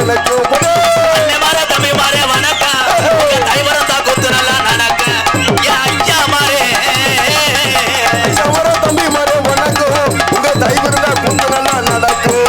எனக்கு அண்ணே மாரே தம்பி மாரே வணக்கம் உங்க தைவரத்தா கொத்து நல்லா நடக்க ஐயா மாரே தம்பி மாரே வணக்கம் உங்க தைவரத்தா கொத்து நல்லா நடக்கும்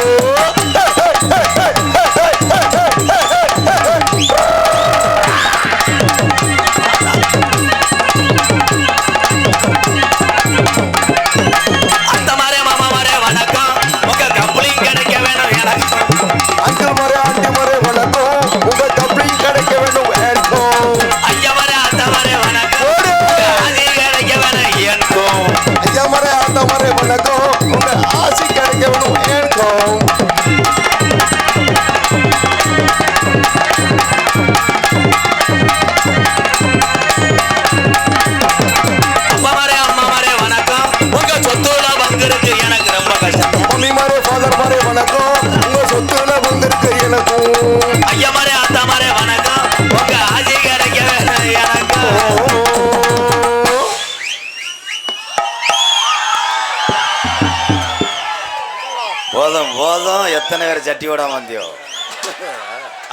போதும் போதும் எத்தனை பேர் சட்டி ஓடாம வந்தியோ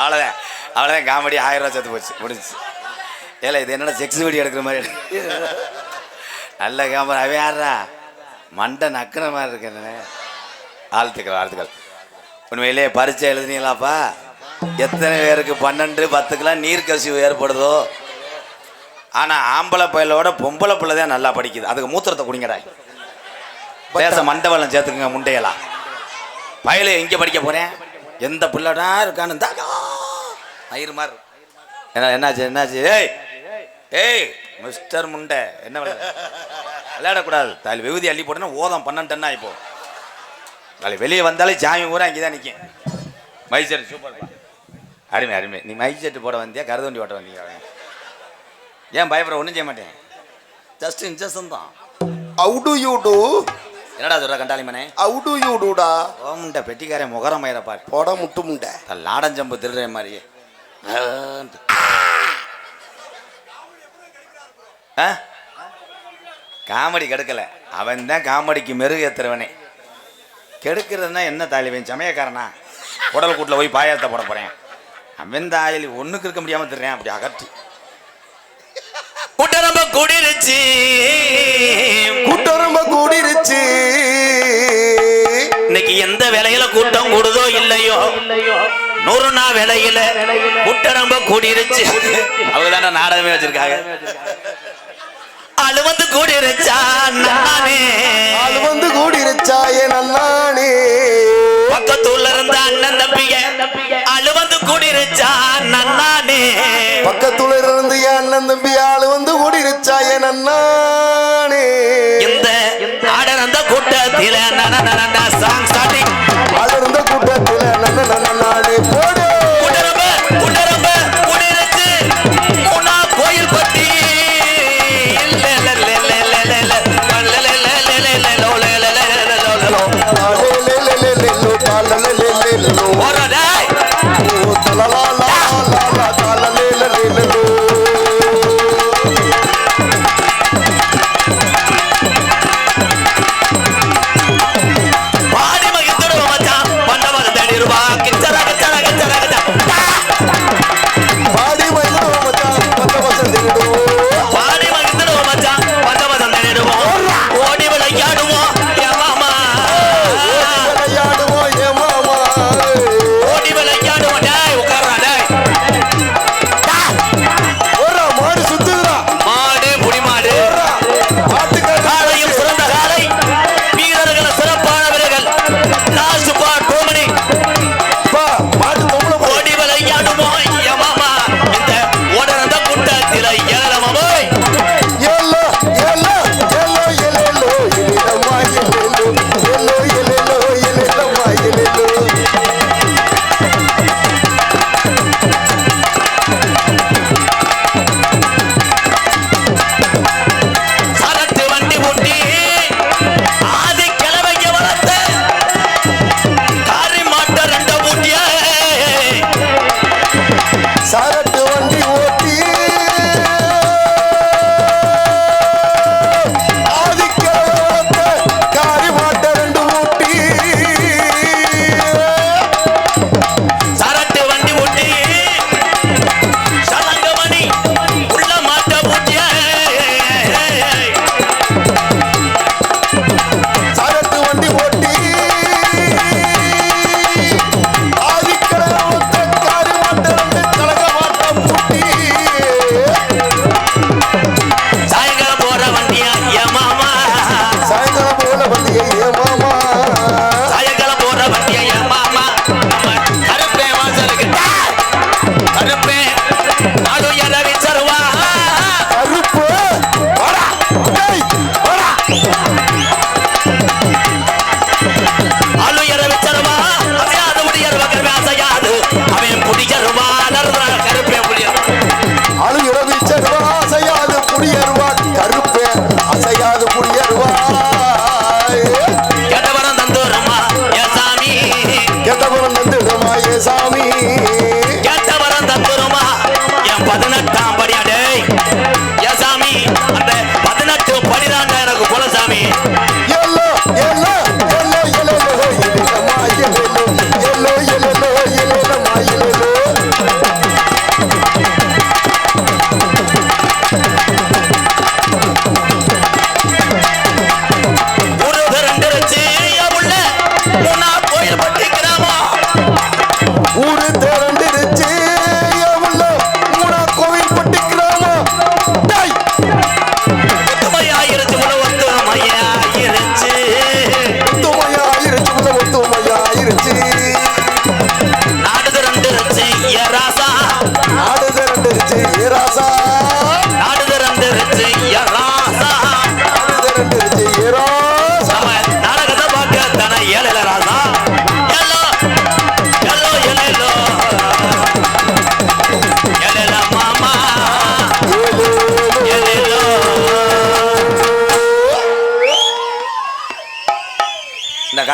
அவ்வளோதான் அவ்வளோதான் காமெடி 1000 ரூபா சேர்த்து போச்சு முடிஞ்சு ஏல இது என்னடா செக்ஸ் வீடியோ எடுக்கிற மாதிரி நல்ல கேமரா அவன் யாரா மண்டை நக்கிற மாதிரி இருக்கேன்னு வாழ்த்துக்கள் உண்மையிலே பரீட்சை எழுதுனீங்களாப்பா எத்தனை பேருக்கு 12 10 நீர் கசிவு ஏற்படுதோ ஆனால் ஆம்பளை பையலோட பொம்பளை பிள்ளை தான் நல்லா படிக்குது அதுக்கு மூத்திரத்தை குடிங்கடா பேச மண்டவளம் சேர்த்துக்குங்க முண்டையெல்லாம் பையல எங்கே படிக்க போகிறேன் எந்த பிள்ளைடா இருக்கான்னு இருந்தா ஐயர் என்னாச்சு ஏய் ஏய் மிஸ்டர் முண்டை என்ன விளையாடக்கூடாது தாலி விபூதி அள்ளி போட்டேன்னா ஓதம் 12 இப்போ தாலி வெளியே வந்தாலே ஜாமி பூரா இங்கே தான் நிற்கும் மைசெட் சூப்பர் அருமை நீ மைசெட்டு போட வந்தியா கருதண்டி ஓட்ட வந்தீங்க ஏன் பயப்பட ஒன்றும் செய்ய மாட்டேன் ஜஸ்ட் இன்ஜெக்ஷன் தான் How do you do? என்னடா சொல்ற கண்டாளி மனே How do you do டா ஓமுண்ட பெட்டிக்கார முகரம் மயிரப்பா போட முட்டு முண்டை லாடஞ்சம்பு திருற மாதிரி காமெடி கெடுக்கல அவன் தான் காமெடிக்கு மெருகு ஏத்துறவனே கெடுக்கிறதுனா என்ன தாலிவன் சமயக்காரனா குடல் கூட்டில் போய் பாயாத்த போட போறேன் அவன் தாயலி ஒண்ணுக்கு இருக்க முடியாம திருறேன் அப்படி அகற்றி கூட்டரம்ப கூடிருச்சு இன்னைக்கு எந்த வேலையில கூட்டம் கூடுதோ இல்லையோ 100 நாள் வேலையில கூட்டரம்ப கூடிருச்சு அவங்கதான நாடகமே வச்சிருக்காங்க ஆளு வந்து கூடிருச்சா நன்னானே பக்கத்தூர்ல இருந்த அண்ணன் தம்பிங்க ஆளு வந்து கூடிருச்சா நன்னானே பக்கத்துல இருந்து அண்ணன் தம்பி ஆளு வந்து கூடிருச்சா நன்னானே இந்த ஆடர் அந்த கூட்டத்தில சாங் ஸ்டார்டிங் ஆடர் இருந்த கூட்டத்தில நன்னானே போடு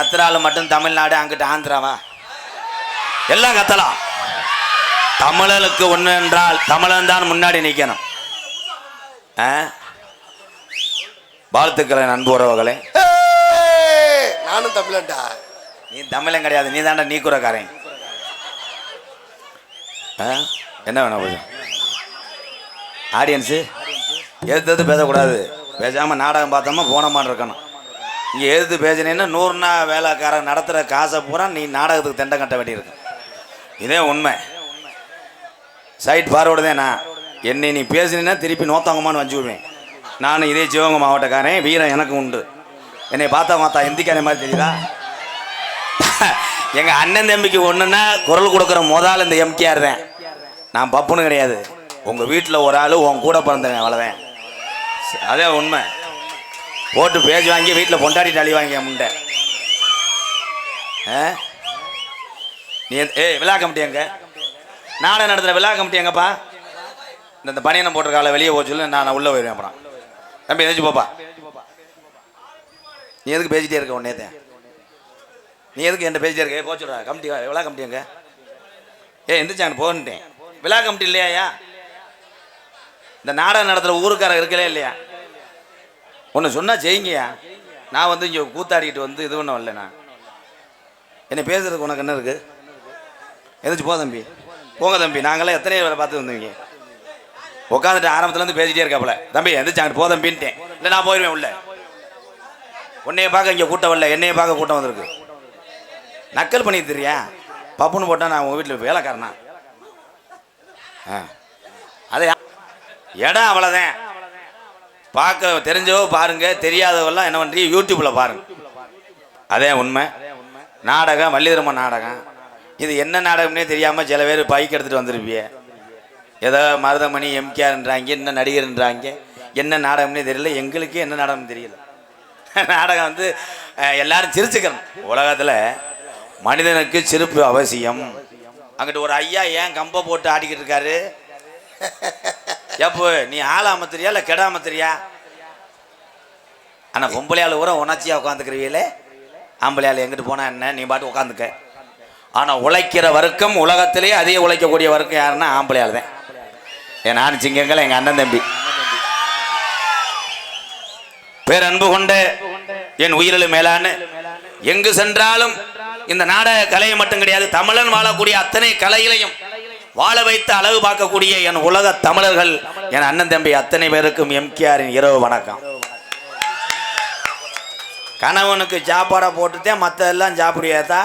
கத்துறாலும் மட்டும் தமிழ்நாடு, அங்கிட்டு ஆந்திராவா? எல்லாம் கத்தலாம். தமிழனுக்கு ஒன்று என்றால் தமிழன் தான் முன்னாடி நிற்கணும். வாழ்த்துக்களை நண்பு உறவுகளே. நானும் தமிழன்டா. நீ தமிழன் கிடையாது, நீ தாண்டா நீ கூறக்காரன். என்ன வேணும் ஆடியன்ஸு? எதிர்த்து பேசக்கூடாது. பேசாமல் நாடகம் பார்த்தோமா போனோமான்னு இருக்கணும். இங்கே எதிர்த்து பேசினேன்னா 100 நாள் வேலைக்காரன் நடத்துகிற காசை பூரா நீ நாடகத்துக்கு தெண்டை கட்ட வேண்டியிருக்கு. இதே உண்மை. சைட் ஃபார்வர்டு தான். நான் என்னை நீ பேசினீன்னா திருப்பி நோத்தாங்கம்மான்னு வச்சு விடுவேன். நானும் இதே சிவகங்கை மாவட்டக்காரன், வீரம் எனக்கு உண்டு. என்னை பார்த்தா இந்திக்காரே மாதிரி தெரியுதா? எங்கள் அண்ணன் தம்பிக்கு ஒன்றுன்னா குரல் கொடுக்குற முதல் இந்த எம்கேஆர் தான். நான் பப்புன்னு கிடையாது. உங்கள் வீட்டில் ஒரு ஆள் உன் கூட பிறந்தேன், அவ்வளோதான். அதே உண்மை. போட்டு பேசி வாங்கி வீட்டில் பொண்டாடிட்டு அழி வாங்க முண்டை. நீ விழா கமிட்டி எங்க? நாடகம் நடத்துகிற விழா கமிட்டி எங்கப்பா? இந்த பனியனை போட்டிருக்கால வெளியே போச்சு, நான் உள்ளே போயிடுவேன். அப்புறம் தம்பி எதாச்சும் போப்பா. நீ எதுக்கு பேசிட்டே இருக்க? உன்னே நீ எதுக்கு என்ன பேசிட்டே இருக்க? போச்சுடா கமிட்டி, விழா கமிட்டி எங்க? எந்திரிச்சாங்க போன்ட்டேன். விழா கமிட்டி இல்லையா? இந்த நாடகம் நடத்துகிற ஊருக்காரங்க இருக்கலே இல்லையா? ஒன்று சொன்னால் செய்யுங்கயா. நான் வந்து இங்கே கூத்தாடிக்கிட்டு வந்து இது பண்ண வரல. நான் என்னை பேசுறதுக்கு உனக்கு என்ன இருக்குது? எதாச்சும் போ தம்பி, போங்க தம்பி. நாங்களாம் எத்தனை பேரை பார்த்து வந்தீங்க. உட்காந்துட்டு ஆரம்பத்துலேருந்து பேசிகிட்டே இருக்காப்புல. தம்பி எந்திரிச்சாங்க போ தம்பின்ட்டேன். இல்லை நான் போயிடுவேன் உள்ள. உன்னைய பார்க்க இங்கே கூட்டம் வரல, என்னைய பார்க்க கூட்டம் வந்திருக்கு. நக்கல் பண்ணி தெரியா? பப்புன்னு போட்டால் நான் உங்கள் வீட்டில் வேலைக்காரனா? அதே இடம் அவ்வளோதான். பார்க்க தெரிஞ்சவோ பாருங்க, தெரியாதவெல்லாம் என்ன பண்ணுறீங்க யூடியூப்பில் பாருங்க. அதே உண்மை. நாடகம் வள்ளிதர்ம நாடகம். இது என்ன நாடகம்னே தெரியாமல் சில பேர் பைக் எடுத்துகிட்டு வந்துருப்பிய. ஏதோ மருதமணி எம்கேஆர்ன்றாங்க, என்ன நடிகர்ன்றாங்க. என்ன நாடகம்னே தெரியல. எங்களுக்கே என்ன நாடகம்னு தெரியல. நாடகம் வந்து எல்லாரும் சிரிச்சுக்கணும். உலகத்தில் மனிதனுக்கு சிரிப்பு அவசியம். அங்கிட்டு ஒரு ஐயா ஏன் கம்பை போட்டு ஆடிக்கிட்டு இருக்காரு? எப்போ நீ ஆளாமத்திரியா இல்லை கெடாமத்திரியா? ஆனால் பொம்பளையாள் ஊரை உணர்ச்சியாக உட்காந்துக்கிறீங்களே. ஆம்பளையாள் எங்கிட்டு போனால் என்ன, நீ பாட்டு உட்காந்துக்க. ஆனால் உழைக்கிற வர்க்கம் உலகத்திலேயே அதிக உழைக்கக்கூடிய வர்க்கம் யாருன்னா ஆம்பளையாள் தான். என் நான் சிங்கங்கள் எங்கள் அண்ணன் தம்பி. பேரன்பு கொண்ட என் உயிரிலும் மேலான, எங்கு சென்றாலும் இந்த நாடக கலையை மட்டும் கிடையாது, தமிழன் வாழக்கூடிய அத்தனை கலையிலையும் வாழ வைத்து அழகு பார்க்கக்கூடிய என் உலக தமிழர்கள், என் அண்ணன் தம்பி அத்தனை பேருக்கும் எம்கேஆரின் இரவு வணக்கம். கணவனுக்கு சாப்பாடை போட்டுட்டேன், மற்ற எல்லாம் சாப்பிடுவியாத்தா?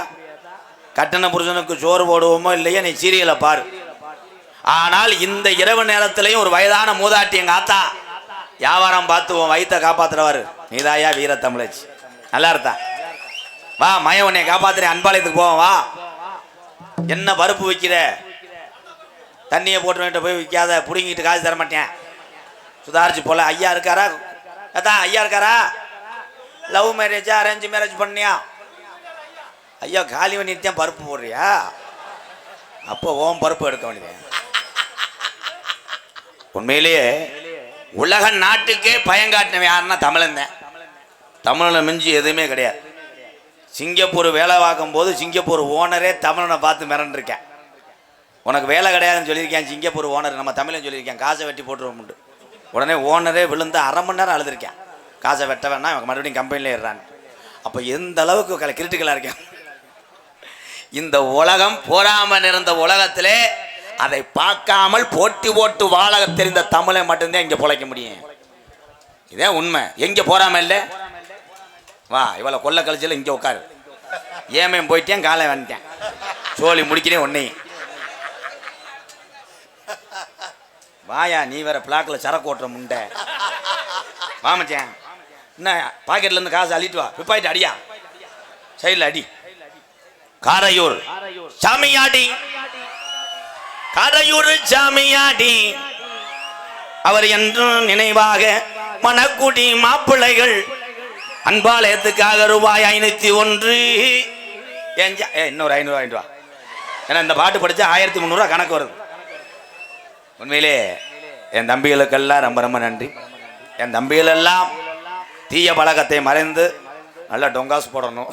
கட்டண புருஷனுக்கு சோறு போடுவோமோ இல்லையா, நீ சீரியலை பாரு. ஆனால் இந்த இரவு நேரத்திலையும் ஒரு வயதான மூதாட்டி எங்க ஆத்தா வியாபாரம் பார்த்து உன் வயிற்றை காப்பாத்துறவாரு. நீதாயா வீர தமிழச்சி. நல்லா இருந்தா வா மய, உன்னை காப்பாத்துறேன். அன்பாலயத்துக்கு போவோம் வா. என்ன பருப்பு விற்கிற? தண்ணியை போட்டு போய் விற்காத, பிடுங்கிட்டு காசு தர மாட்டேன். சுதாரிச்சு போல. ஐயா இருக்காரா? அதான் ஐயா இருக்காரா? லவ் மேரேஜா அரேஞ்ச் மேரேஜ் பண்ணியா? ஐயா காலி பண்ணிட்டு பருப்பு போடுறியா? அப்போ ஓம் பருப்பு எடுக்க வேண்டியது. உண்மையிலேயே உலக நாட்டுக்கே பயங்காட்டினவன் யாருன்னா தமிழன் தான். தமிழனை மிஞ்சி எதுவுமே கிடையாது. சிங்கப்பூர் வேலை பார்க்கும் போது சிங்கப்பூர் ஓனரே தமிழனை பார்த்து மிரண்டிருக்கேன். உனக்கு வேலை கிடையாதுன்னு சொல்லியிருக்கேன் சிங்கப்பூர் ஓனர், நம்ம தமிழன் சொல்லியிருக்கேன் காசை வெட்டி போட்டுருவோம்ட்டு. உடனே ஓனரே விழுந்து 1/2 மணி நேரம் அழுதுருக்கேன். காசை வெட்ட வேணா மறுபடியும் கம்பெனியில் ஏறான்னு. அப்போ எந்த அளவுக்கு கிரிட்டிக்கலாக இருக்கேன். இந்த உலகம் போராமல் இருந்த உலகத்திலே அதை பார்க்காமல் போட்டி போட்டு வாழ தெரிந்த தமிழை மட்டும்தான் இங்கே பிழைக்க முடியும். இதே உண்மை. எங்கே போறாம இல்லை வா, இவளை கொல்ல கழிச்சல இங்கே உட்காரு. ஏமையும் போயிட்டேன், காலை வந்துட்டேன், சோழி முடிக்கிறேன் ஒன்னையும். வாயா, நீ வேற பிளாக்ல சரக்கு ஓட்டுற முண்டை. வாமச்சேன் என்ன பாக்கெட்ல இருந்து காசு அள்ளிட்டு வா, பிப்பாயிட்டு அடியா, சைடில் அடி. காரையூர் சாமியாடி, காரையூர் சாமியாடி, அவர் என்றும் நினைவாக மணக்குடி மாப்பிள்ளைகள் அன்பாலயத்துக்காக ரூபாய் 501. இன்னொரு 500 வாங்கிட்டு வா. ஏன்னா இந்த பாட்டு படித்தா 1300 கணக்கு வருது. உண்மையிலே என் தம்பிகளுக்கெல்லாம் ரொம்ப ரொம்ப நன்றி. என் தம்பிகளெல்லாம் தீய பழக்கத்தை மறைந்து நல்லா டொங்காசு போடணும்.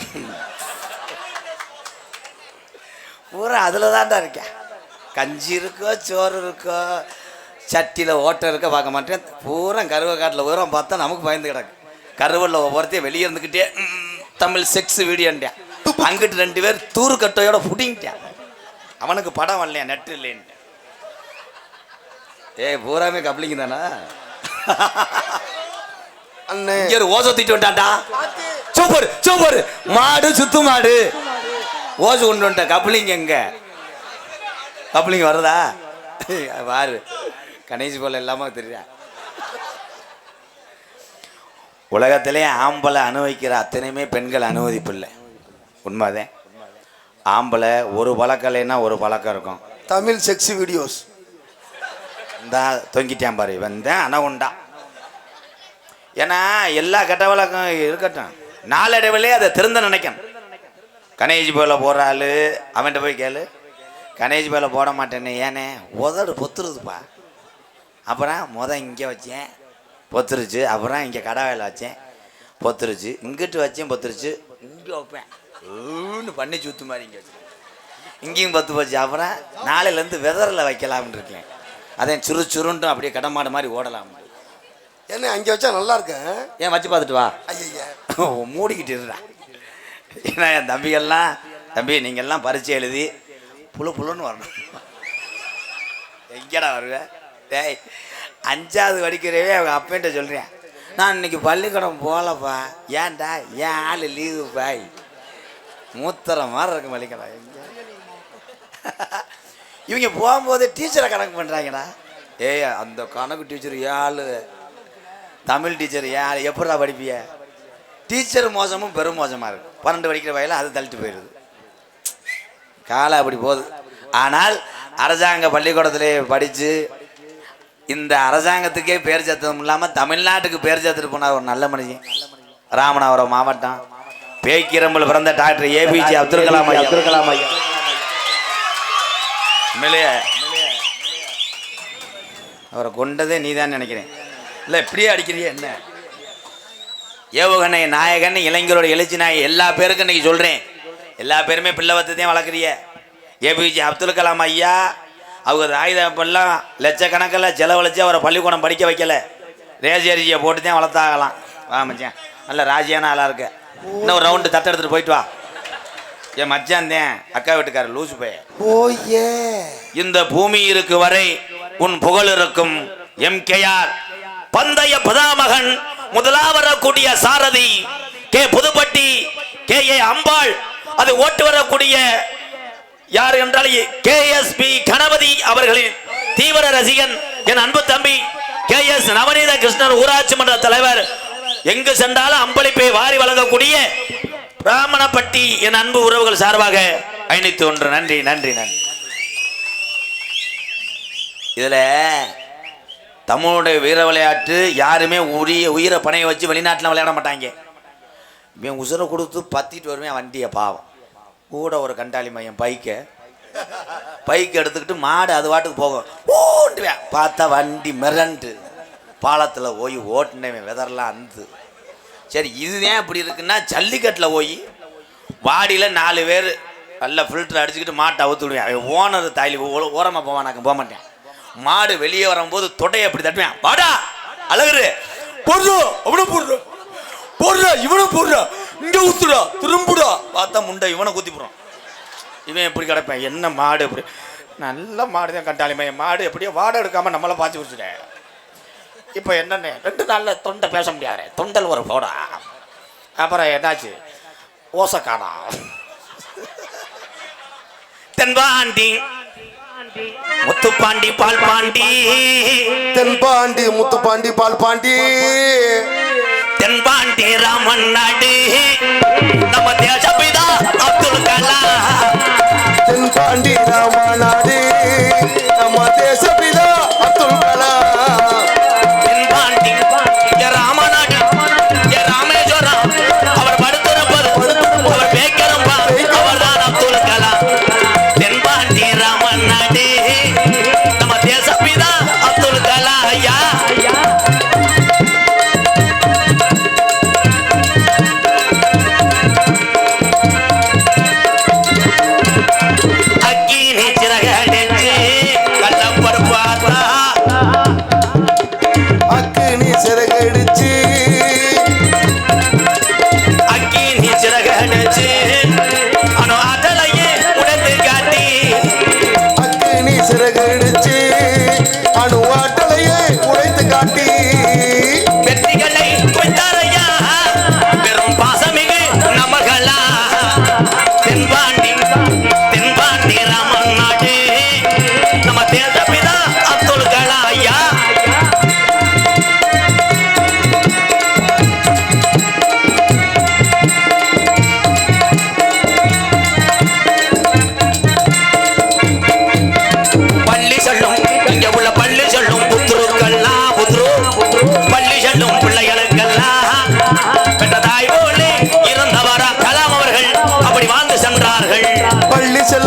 பூரா அதில் தான்டா இருக்கேன். கஞ்சி இருக்கோ சோறு இருக்கோ சட்டியில் ஓட்டை இருக்க பார்க்க மாட்டேன். பூரா கருவை காட்டில் பூரா பார்த்தா நமக்கு பயந்து கிடக்கு. கருவலில் ஒவ்வொருத்தையும் வெளியே இருந்துக்கிட்டே தமிழ் செக்ஸ் வீடியோன்ட்டேன். அங்கிட்டு 2 பேர் தூரு கட்டையோட புடிங்கிட்டேன். அவனுக்கு படம் வரலையா, நெட்டு இல்லைன்ட்டு. பூராமே கப்ளிங்க தானா? அண்ணே இங்க ஒரு ஓசை தூக்கிட்டு வந்துட்டான்டா. சூப்பர் சூப்பர், மாடு சுத்து மாடு ஓசை கொண்டு வந்துட்ட. கப்ளிங் எங்க? கப்ளிங் வருதா பாரு, கணேஷ் போல இல்லாம தெரியா. உலகத்திலே ஆம்பளை அனுபவிக்கிற அத்தனையுமே பெண்கள் அனுமதிப்பில்லை. உண்மைதான். ஆம்பளை ஒரு பழக்கம் இல்லைன்னா ஒரு பழக்கம் இருக்கும். தமிழ் செக்ஸ் வீடியோஸ் இந்த தொங்கிட்டான் பாரு, இவன் தான் அனவுண்டா. ஏன்னா எல்லா கெட்ட வழக்கம் இருக்கட்டும், நாளடைவிலே அதை திருந்த நினைக்கணும். கணேஜ் போல போகிற ஆள் அவன்கிட்ட போய் கேளு, கணேஜ் போல போட மாட்டேன்னு. ஏனே உதடு பொத்துருதுப்பா. அப்புறம் இங்கே வச்சேன் பொத்துருச்சு, அப்புறம் இங்கே கடை வேலை வச்சேன் பொத்துருச்சு, இங்கிட்டு வச்சேன் பொத்துருச்சு, இங்கே வைப்பேன் பண்ணி சுத்து மாதிரி இங்கே வச்சு இங்கேயும் பத்து போச்சு. அப்புறம் நாளையிலேருந்து வெதரில் வைக்கலாம்னு இருக்கேன். அதே சுரு சுருண்டும் அப்படியே கடமாடு மாதிரி ஓடலாம். என்ன அங்கே வச்சா நல்லா இருக்கேன். ஏன் வச்சு பார்த்துட்டு வா. ஐயா மூடிக்கிட்டு இருடா. ஏன்னா என் தம்பிகள்லாம், தம்பி நீங்கள்லாம் பரீட்சை எழுதி புழுன்னு வரணும். எங்கடா வருவேன்? டேய் 5வது படிக்கிறவே அவங்க அப்பன்ட்ட சொல்கிறேன், நான் இன்னைக்கு பள்ளிக்கூடம் போகலப்பா. ஏன்டா? ஏன் ஆள் லீவு பாய், மூத்தர மாதிரி இருக்கு பள்ளிக்கூடம். இவங்க போகும்போது டீச்சரை கணக்கு பண்ணுறாங்கடா. அந்த கணக்கு டீச்சர் ஏழு, தமிழ் டீச்சர் ஏழு, எப்படா படிப்பிய? டீச்சர் மோசமும் பெரும் மோசமாக இருக்கு. 12 படிக்கிற வயலில் அது தள்ளிட்டு போயிடுது. காலம் அப்படி போகுது. ஆனால் அரசாங்க பள்ளிக்கூடத்திலே படித்து இந்த அரசாங்கத்துக்கே பேர் சேர்த்ததும் இல்லாமல் தமிழ்நாட்டுக்கு பேர் சேர்த்துட்டு போனார் ஒரு நல்ல மனுஷன். ராமநாதபுரம் மாவட்டம் பேக்கிரம்பில் பிறந்த டாக்டர் ஏபிஜே அப்துல் கலாம் ஐயா. உண்மையிலேயே அவரை கொண்டதே நீ தான் நினைக்கிறேன். இல்லை இப்படியே அடிக்கிறிய என்ன? ஏவுகணை நாயகன், இளைஞரோட எழுச்சி நாயகன், எல்லா பேருக்கும் இன்னைக்கு சொல்கிறேன். எல்லா பேருமே பிள்ளை வத்தத்தையும் வளர்க்குறிய. ஏபிஜே அப்துல் கலாம் ஐயா அவங்க ஆயுதப்பெல்லாம் லட்சக்கணக்கில் செலவழித்து அவரை பள்ளிக்கூடம் படிக்க வைக்கல. ரேசி அரிசியை போட்டு தான் வளர்த்தாகலாம். வா மச்சான், நல்ல ராஜியான ஆளாக இருக்க. இன்னும் ஒரு ரவுண்டு தட்டை எடுத்துகிட்டு போயிட்டு வா. என் மச்சான் தான் அக்கா வீட்டுக்காரர் லூசு போய. ஓயே, இந்த பூமி இருக்கு வரை உன் புகழ் இருக்கும். எம்கேஆர் பந்தய பதாமகன், முதலாக வரக்கூடிய சாரதி கே புதுப்பட்டி KA அம்பாள், அது ஓட்டு வரக்கூடிய யார் என்றால் KSP கணபதி அவர்களின் தீவிர ரசிகன் என் அன்பு தம்பி KS நவநீத கிருஷ்ணன் ஊராட்சி மன்ற தலைவர். எங்கு சென்றாலும் அம்பளிப்பை வாரி வழங்கக்கூடிய பிராமணப்பட்டி என் அன்பு உறவுகள் சார்பாக 501 நன்றி நன்றி நன்றி. இதுல தமிழுடைய வீர விளையாட்டு யாருமே உயிரை பணைய வச்சு வெளிநாட்டில் விளையாட மாட்டாங்க. இவன் உசுரை கொடுத்து பத்திட்டு வருவேன் வண்டியை. பாவம் கூட ஒரு கண்டாளி மையம் பைக்கை எடுத்துக்கிட்டு மாடு அது வாட்டுக்கு போகும். ஓட்டுவேன் பார்த்தா வண்டி மிரண்டு பாலத்தில் போய் ஓட்டுனவன் வெதர்லாம் அந்து. சரி இதுதான் இப்படி இருக்குன்னா ஜல்லிக்கட்டில் போய் வாடியில் 4 பேர் நல்ல ஃபில்டர் அடிச்சுக்கிட்டு மாட்டை அவுத்து விடுவேன். ஓனர் தாய்லி ஓரமாக போவான், நான் போக மாட்டேன். மாடு வெளியே வரும்போது தொடையை அப்படி தட்டுவேன். வாடா அழகுரு போடுறோம், அவனை போடுறோம் போடுறா, இவனை போடுறா, இங்க ஊத்துடா, திரும்புடா. பார்த்தா முண்டை இவனை குத்தி போடுறான். இவன் எப்படி கிடப்பேன்? என்ன மாடு எப்படி நல்ல மாடு தான் கண்டாளி மையம் மாடு எப்படியோ வாடை எடுக்காம நம்மள பாய்ச்சி குடிச்சுட்டேன். இப்போ என்னென்ன 2 நாளில் தொண்டை பேச முடியாது, தொண்டல் ஒரு போடா. அப்புறம் என்னாச்சு? ஓசக்கானா தென்பாண்டி முத்துப்பாண்டி பால் பாண்டி, தென்பாண்டி முத்துப்பாண்டி பால் பாண்டி, தென்பாண்டி ராமன் நாடு நம்ம தேசப்பிதா அப்துல் கலாம். தென்பாண்டி ராமநாடு நம்ம தேசப்பிதா அப்துல் கலாம். தென்பாண்டி ராமநாடு ராமேஸ்வரம் அவர் படுத்திருப்பது அவர் பேக்கரம்பா அவர் தான் அப்துல் கலாம். தென்பாண்டி ராமன் நாடு நம்ம தேசப்பிதா அப்துல் கலாம் ஐயா.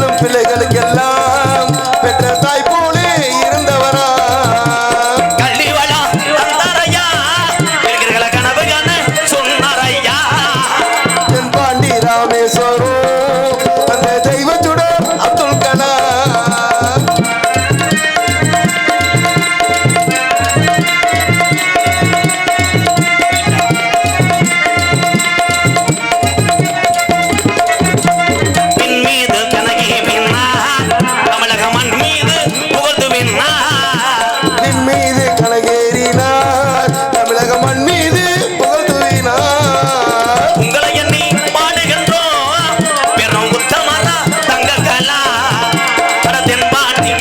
வாழும் பிள்ளைகளுக்கெல்லாம் பெற்ற தாய் போலே இருந்தவரா கல்வி வளம் தந்தாரையா இருக்கிற கனவு கண்ண சொன்னாரையா தென்பாண்டி ராமேஸ்வரம் அந்த தெய்வச்சுடன் அப்துல் கலாம் பின் மீது கனகி பின்னா தமிழக மண் மீது புகழ்ந்து பின்னா நின் மீது கலகேறினார் தமிழக மண் மீது புகழ்த்துவினார் உங்களை எண்ணி பாடுகின்றோம் பெரும் உத்தமரா தங்கக்கலா பட தென்பாண்டி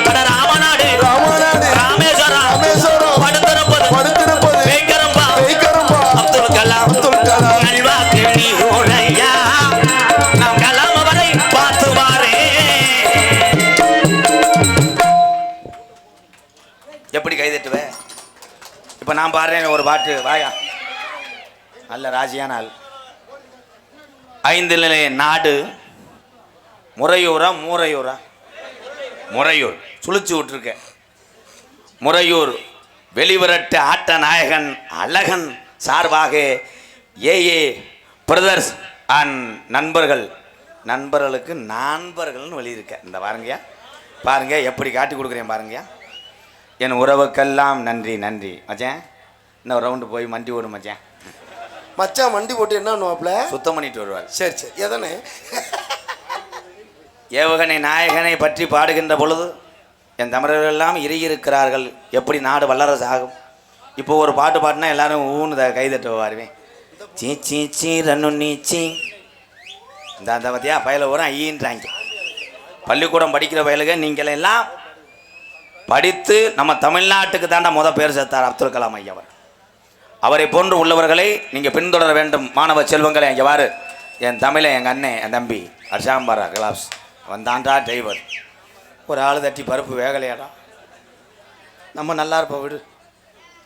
பட ராமநாடு ராமநாடு ராமேஸ்வரம் ராமேஸ்வரம் படுத்திருப்பது படுத்திருப்பது வைக்கரம்பா வைக்கரம்பா அப்துல் கலாம் அப்துல் கலாம் நல்வாக்கு நீ ஓடையா நாம் கலாம் அவரை பார்த்து வாரே எப்படி கைதட்டுவே இப்ப நான் பாடுறேன் ஒரு பாட்டு வாயா நல்ல ராசியான ஆள் 5 நிலை நாடு முறையூரா மூரையூரா முறையூர் சுழிச்சு விட்டுருக்க முறையூர் வெளிவிரட்டு ஆட்ட நாயகன் அழகன் சார்பாக ஏஏ பிரதர்ஸ் அண்ட் நண்பர்களுக்கு நண்பர்கள்னு வெளியிருக்க இந்த பாருங்கய்யா பாருங்க எப்படி காட்டி கொடுக்குறேன் பாருங்கய்யா என் உறவுக்கெல்லாம் நன்றி நன்றி மச்சான் இன்னும் ரவுண்டு போய் மண்டி ஓடும் மச்சான் மச்சான் வண்டி போட்டு என்ன பண்ணுவாப்ல சுத்தம் பண்ணிட்டு வருவார் சரி சரி எதனே ஏவகனை நாயகனை பற்றி பாடுகின்ற பொழுது என் தமிழர்கள் எல்லாம் இறுகியிருக்கிறார்கள் எப்படி நாடு வல்லரசு ஆகும் இப்போ ஒரு பாட்டு பாடினா எல்லாரும் ஊன்னு கைதட்டு வருவேன் சீ சீ சீ ரன்னு நீ சீ இந்த அந்த பத்தியா பயல வரும் ஐயின்றாங்க பள்ளிக்கூடம் படிக்கிற பயலுக நீங்கள் எல்லாம் படித்து நம்ம தமிழ்நாட்டுக்கு தாண்டா பேர் சேர்த்தார் அப்துல் கலாம் ஐயா அவரை போன்று உள்ளவர்களை நீங்கள் பின்தொடர வேண்டும் மாணவ செல்வங்களை இங்கே வாரு என் தமிழை எங்கள் அண்ணன் என் தம்பி அர்ஷாம்பாரா கிளாப்ஸ் வந்தாண்டா டிரைவர் ஒரு ஆள் தட்டி பருப்பு வேகலையாடா நம்ம நல்லா இருப்போம் விடு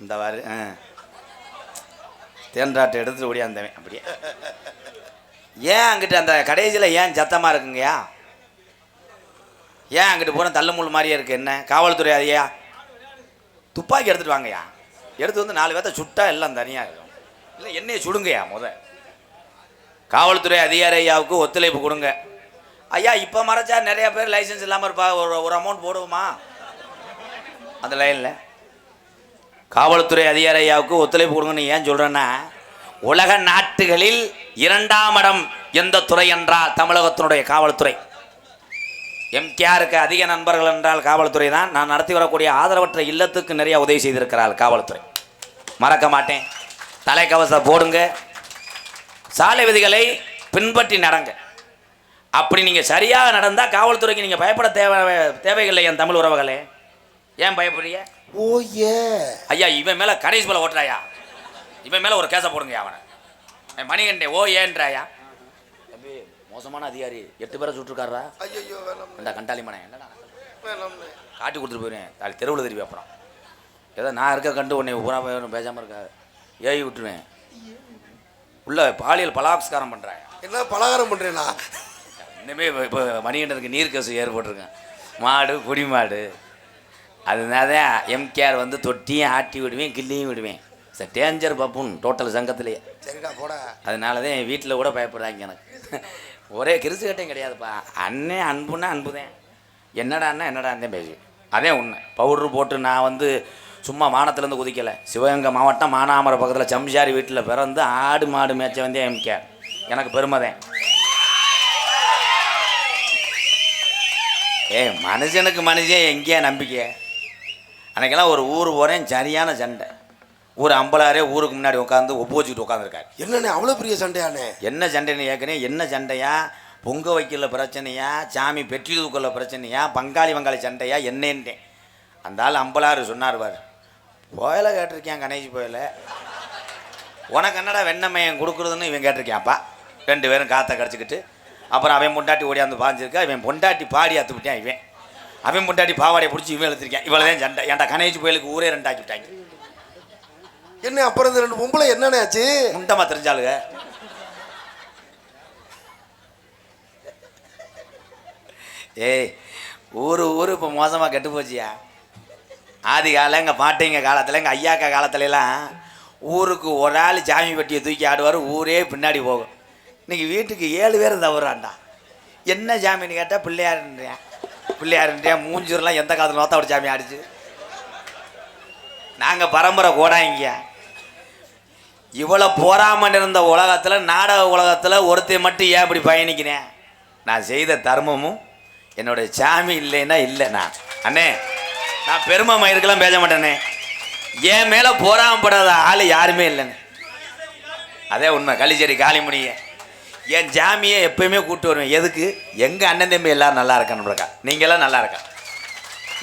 இந்த வாரு தேன்றாட்டை எடுத்துட்டு ஓடியாந்தவன் அப்படியே ஏன் அங்கிட்டு அந்த கடைசியில் ஏன் சத்தமாக இருக்குங்கய்யா ஏன் அங்கிட்டு போன தள்ளுமுள் மாதிரியே இருக்கு என்ன காவல்துறை அதிகா துப்பாக்கி எடுத்துட்டு வாங்கய்யா எடுத்து வந்து 4 பேர்த்த சுட்டா எல்லாம் தனியாக இருக்கும் இல்லை என்னையை சுடுங்கய்யா காவல்துறை அதிகாரி ஐயாவுக்கு ஒத்துழைப்பு கொடுங்க ஐயா இப்போ மறைச்சா நிறைய பேர் லைசன்ஸ் இல்லாமல் இருப்பா ஒரு அமௌண்ட் போடுவோமா அந்த லைனில் காவல்துறை அதிகாரி ஐயாவுக்கு ஒத்துழைப்பு கொடுங்கன்னு ஏன் சொல்கிறேன்னா உலக நாட்டுகளில் 2ஆம் இடம் எந்த துறை என்றால் தமிழகத்தினுடைய காவல்துறை எம்கேஆருக்கு அதிக நண்பர்கள் என்றால் காவல்துறை தான் நான் நடத்தி வரக்கூடிய ஆதரவற்ற இல்லத்துக்கு நிறைய உதவி செய்திருக்கிறாள் காவல்துறை மறக்க மாட்டேன் தலைக்கவசம் போடுங்க சாலை விதிகளை பின்பற்றி நடங்க அப்படி நீங்கள் சரியாக நடந்தால் காவல்துறைக்கு நீங்கள் பயப்பட தேவையில்லை என் தமிழ் உறவுகளே ஏன் பயப்படுறீங்க ஓ ஏ ஐயா இவன் மேலே கடைசி போல ஓட்டுறாயா இவன் மேலே ஒரு கேஸை போடுங்க அவனை மணிகண்டே ஓ ஏன்றாயா தம்பி மோசமான அதிகாரி 8 பேரை சுட்டுருக்காரா ஐயோ வேணாம் இந்த கண்டாளி மனை என்னடா வேணாம் காட்டி கொடுத்துட்டு போயிடுவேன் அது தெருவில் திரும்பி அப்புறம் ஏதோ நான் இருக்க கண்டு உன்னை பூரா பேசாமல் இருக்கா ஏறி விட்டுருவேன் உள்ள பாலியல் பலாத்காரம் பண்ணுறாங்க என்ன பலகாரம் பண்ணுறேன்னா இனிமேல் இப்போ மணிகண்டனுக்கு நீர் கசு ஏற்பட்டிருக்கேன் மாடு குடி மாடு அதனால தான் எம்கேஆர் வந்து தொட்டியும் ஆட்டி விடுவேன் கிள்ளியும் விடுவேன் சார் டேஞ்சர் பப்புன் டோட்டல் சங்கத்திலேயே சரிடா போட அதனால தான் என் வீட்டில் கூட பயப்படுறாங்க எனக்கு ஒரே கிறிஸ்து கட்டையும் கிடையாதுப்பா அண்ணே அன்புன்னா அன்புதேன் என்னடான்னா என்னடான்னு பேசி அதே உண்மை பவுட்ரு போட்டு நான் வந்து சும்மா வானத்துலேருந்து குதிக்கலை சிவகங்கை மாவட்டம் மானாமரம் பக்கத்தில் சம்சாரி வீட்டில் பிறந்து ஆடு மாடு மேய்ச்ச வந்தே எம்கேஆர் எனக்கு பெருமைதேன் மனுஷனுக்கு மனுஷன் எங்கேயா நம்பிக்கை அன்றைக்கெல்லாம் ஒரு ஊர் போகிறேன் சரியான சண்டை ஊர் அம்பலாரே ஊருக்கு முன்னாடி உட்காந்து ஒப்புவச்சுக்கிட்டு உட்காந்துருக்காரு என்னண்ணே அவ்வளோ பெரிய சண்டையானே என்ன சண்டைன்னு கேட்குறேன் என்ன சண்டையா பொங்க வைக்கல பிரச்சனையா சாமி பெற்றி தூக்கல பிரச்சனையா பங்காளி சண்டையா என்னேன்ட்டேன் அந்த ஆள் அம்பலாறு சொன்னார் பார் புயலை கேட்டிருக்கேன் கணேஷ் புயலை உனக்கு என்னடா வெண்ணமையம் கொடுக்குறதுன்னு இவன் கேட்டிருக்கேன்ப்பா 2 பேரும் காற்றை கடிச்சிக்கிட்டு அப்புறம் அவன் பொண்டாட்டி ஓடியாந்து பாஞ்சிருக்கா இவன் பொண்டாட்டி பாடி அத்துவிட்டான் இவன் அவன் பொண்டாட்டி பாவாடையை பிடிச்சி இவன் எழுத்திருக்கேன் இவ்வளோதான் சண்டை ஏன்டா கணேஷ் புயலுக்கு ஊரே 2 ஆக்கி விட்டாங்க என்ன அப்புறம் இந்த 2 பொம்பளை என்னண்ணே ஆச்சு முண்டமா தெரிஞ்சாளுங்க ஏய் ஊரு இப்போ மோசமாக கெட்டு போச்சியா. ஆதி காலம் எங்கள் பாட்டிங்க காலத்தில் எங்கள் ஐயாக்கா காலத்துலலாம் ஊருக்கு ஒரு ஆள் சாமி பெட்டியை தூக்கி ஆடுவார், ஊரே பின்னாடி போகும். இன்னைக்கு வீட்டுக்கு 7 பேர் தவறான்டா. என்ன சாமின்னு கேட்டால் பிள்ளையாருன்றேன் மூஞ்சூர்லாம் எந்த காலத்தில் நோத்தா ஒரு சாமி ஆடிச்சு. நாங்கள் பரம்பரை கோடாங்க. இவ்வளோ போராமல் இருந்த உலகத்தில், நாடக உலகத்தில் ஒருத்தையும் மட்டும் ஏன் இப்படி பயணிக்கிறேன்? நான் செய்த தர்மமும் என்னுடைய சாமி இல்லைன்னா இல்லை. நான் பெருமை மயிருக்கெல்லாம் பேச மாட்டேனே. என் மேலே போராமப்படாத ஆள் யாருமே இல்லைன்னு. அதே உண்மை. கள்ளிச்சேரி காளிமுனிய என் ஜாமியை எப்பயுமே கூப்பிட்டு வருவேன். எதுக்கு? எங்கள் அண்ணன் தம்பி எல்லோரும் நல்லா இருக்கணும்க்கா, நீங்களாம் நல்லா இருக்கா.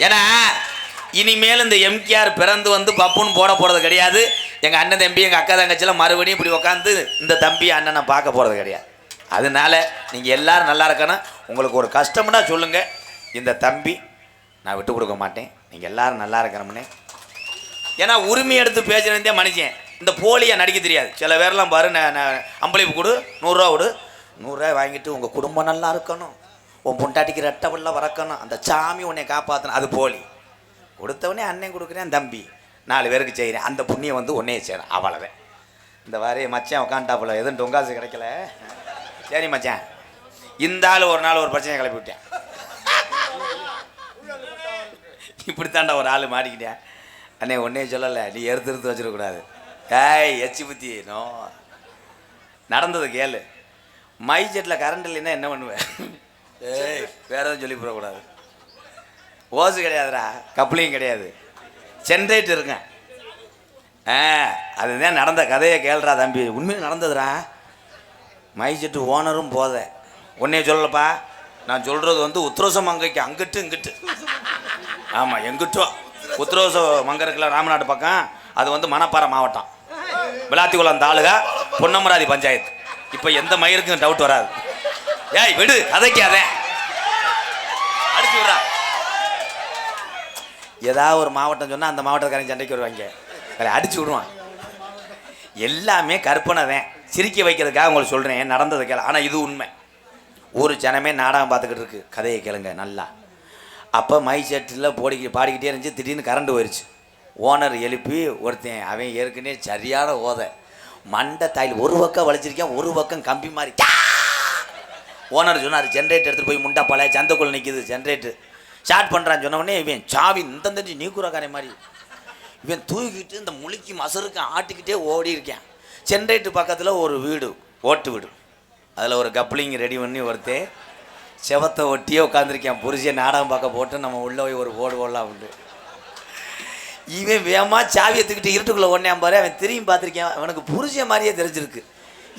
ஏன்னா இனிமேல் இந்த எம்கேஆர் பிறந்து வந்து பப்புன்னு போட போகிறது கிடையாது. எங்கள் அண்ணன் தம்பி எங்கள் அக்கா தங்கச்சிலாம் மறுபடியும் இப்படி உட்காந்து இந்த தம்பி அண்ணனை பார்க்க போகிறது கிடையாது. அதனால நீங்கள் எல்லோரும் நல்லா இருக்கணும். உங்களுக்கு ஒரு கஷ்டம்னா சொல்லுங்கள், இந்த தம்பி நான் விட்டு கொடுக்க மாட்டேன். நீங்கள் எல்லோரும் நல்லா இருக்கணும்னே. ஏன்னா உரிமை எடுத்து பேசுகிறதே மனுஷன். இந்த போலியாக நடிக்க தெரியாது. சில பேர்லாம் பாரு, அம்பளிப்பு கொடு, 100 ரூபா கொடு, 100 ரூபாய் வாங்கிட்டு உங்கள் குடும்பம் நல்லா இருக்கணும், உன் பொண்டாட்டிக்கு ரெட்டை வெள்ள வரக்கணும், அந்த சாமி உன்னை காப்பாற்றணும். அது போலி. கொடுத்தவனே அண்ணன் கொடுக்குறேன், தம்பி 4 பேருக்கு செய்கிறேன், அந்த புண்ணியம் வந்து உன்னையே செய்கிறேன். அவ்வளோதான். இந்த வாரி மச்சான் உட்காந்துட்டாப்புல, எதுவும் டொங்காசு கிடைக்கல. சரி மச்சான், இந்த ஆள் ஒரு நாள் ஒரு பிரச்சனையை கிளப்பி விட்டேன். இப்படித்தாண்டா ஒரு ஆள் மாட்டிக்கிட்டேன். அண்ணே ஒன்னே சொல்லலை, நீ எடுத்து வச்சிடக்கூடாது. ஏய் எச்சி புத்தி நோ. நடந்தது கேளு. மை செட்டில் கரண்ட் இல்லைன்னா என்ன பண்ணுவேன்? ஏய் வேற எதுவும் சொல்லி போடக்கூடாது. ஓசு கிடையாதுடா, கப்ளிங் கிடையாது, ஜென்ரேட்டர் இருங்க. அதுதான் நடந்த கதையை கேள்றா தம்பி. உண்மையில் நடந்ததுடா. மை செட்டு ஓனரும் போத ஒன்னே சொல்லலப்பா. நான் சொல்கிறது வந்து உத்திரோச மங்கைக்கு அங்கிட்டு இங்கிட்டு. ஆமாம், எங்கிட்டோ உத்திரோச மங்கை இருக்குல்ல, ராமநாடு பக்கம். அது வந்து மணப்பாறை மாவட்டம், விளாத்திக்குளம் தாலுகா, பொன்னமராதி பஞ்சாயத்து. இப்போ எந்த மயிருக்கும் டவுட் வராது. ஏய் விடு, கதைக்காதே, அடிச்சு விட்றா. ஏதாவது ஒரு மாவட்டம் சொன்னால் அந்த மாவட்டக்காரங்க சண்டைக்கு வருவாங்க, அடிச்சு விடுவான். எல்லாமே கற்பனை தான், சிரிக்க வைக்கிறதுக்காக உங்களுக்கு சொல்கிறேன். நடந்தது கேளு. ஆனால் இது உண்மை. ஒரு ஜனமே நாடகம் பார்த்துக்கிட்டு இருக்கு. கதையை கேளுங்க நல்லா. அப்போ மை செட்டில் பாடிக்கிட்டே இருந்துச்சு. திடீர்னு கரண்ட் போயிடுச்சு. ஓனர் எழுப்பி ஒருத்தன், அவன் ஏற்கனவே சரியான ஓதை, மண்டை தாயில் ஒரு பக்கம் வலிச்சிருக்கேன், ஒரு பக்கம் கம்பி மாதிரி. ஓனர் சொன்னார், ஜென்ரேட்டர் எடுத்துகிட்டு போய் முண்டாப்பாளைய சந்தைக்குள்ள நிற்கிது ஜென்ரேட்டர் ஸ்டார்ட் பண்ணுறான்னு சொன்னவொடனே இவன் சாவி இந்த தஞ்சி நீக்குறாக்காரே மாதிரி இவன் தூக்கிட்டு இந்த முழுக்கி மசருக்கு ஆட்டிக்கிட்டே ஓடி இருக்கேன். ஜென்ரேட்டர் பக்கத்தில் ஒரு வீடு, ஓட்டு வீடு. அதில் ஒரு கப்ளிங் ரெடி பண்ணி ஒருத்தன் செவத்தை ஒட்டியே உட்காந்துருக்கேன். புரிசிய நாடகம் பார்க்க போட்டு நம்ம உள்ளே போய் ஒரு ஓடு ஓடலாம் உண்டு. இவன் வேகமாக சாவி எடுத்துக்கிட்டு இருட்டுக்குள்ளே ஓடினான் பாரு. அவன் திரும்பி பார்த்துருக்கேன், அவனுக்கு புரிசிய மாதிரியே தெரிஞ்சிருக்கு.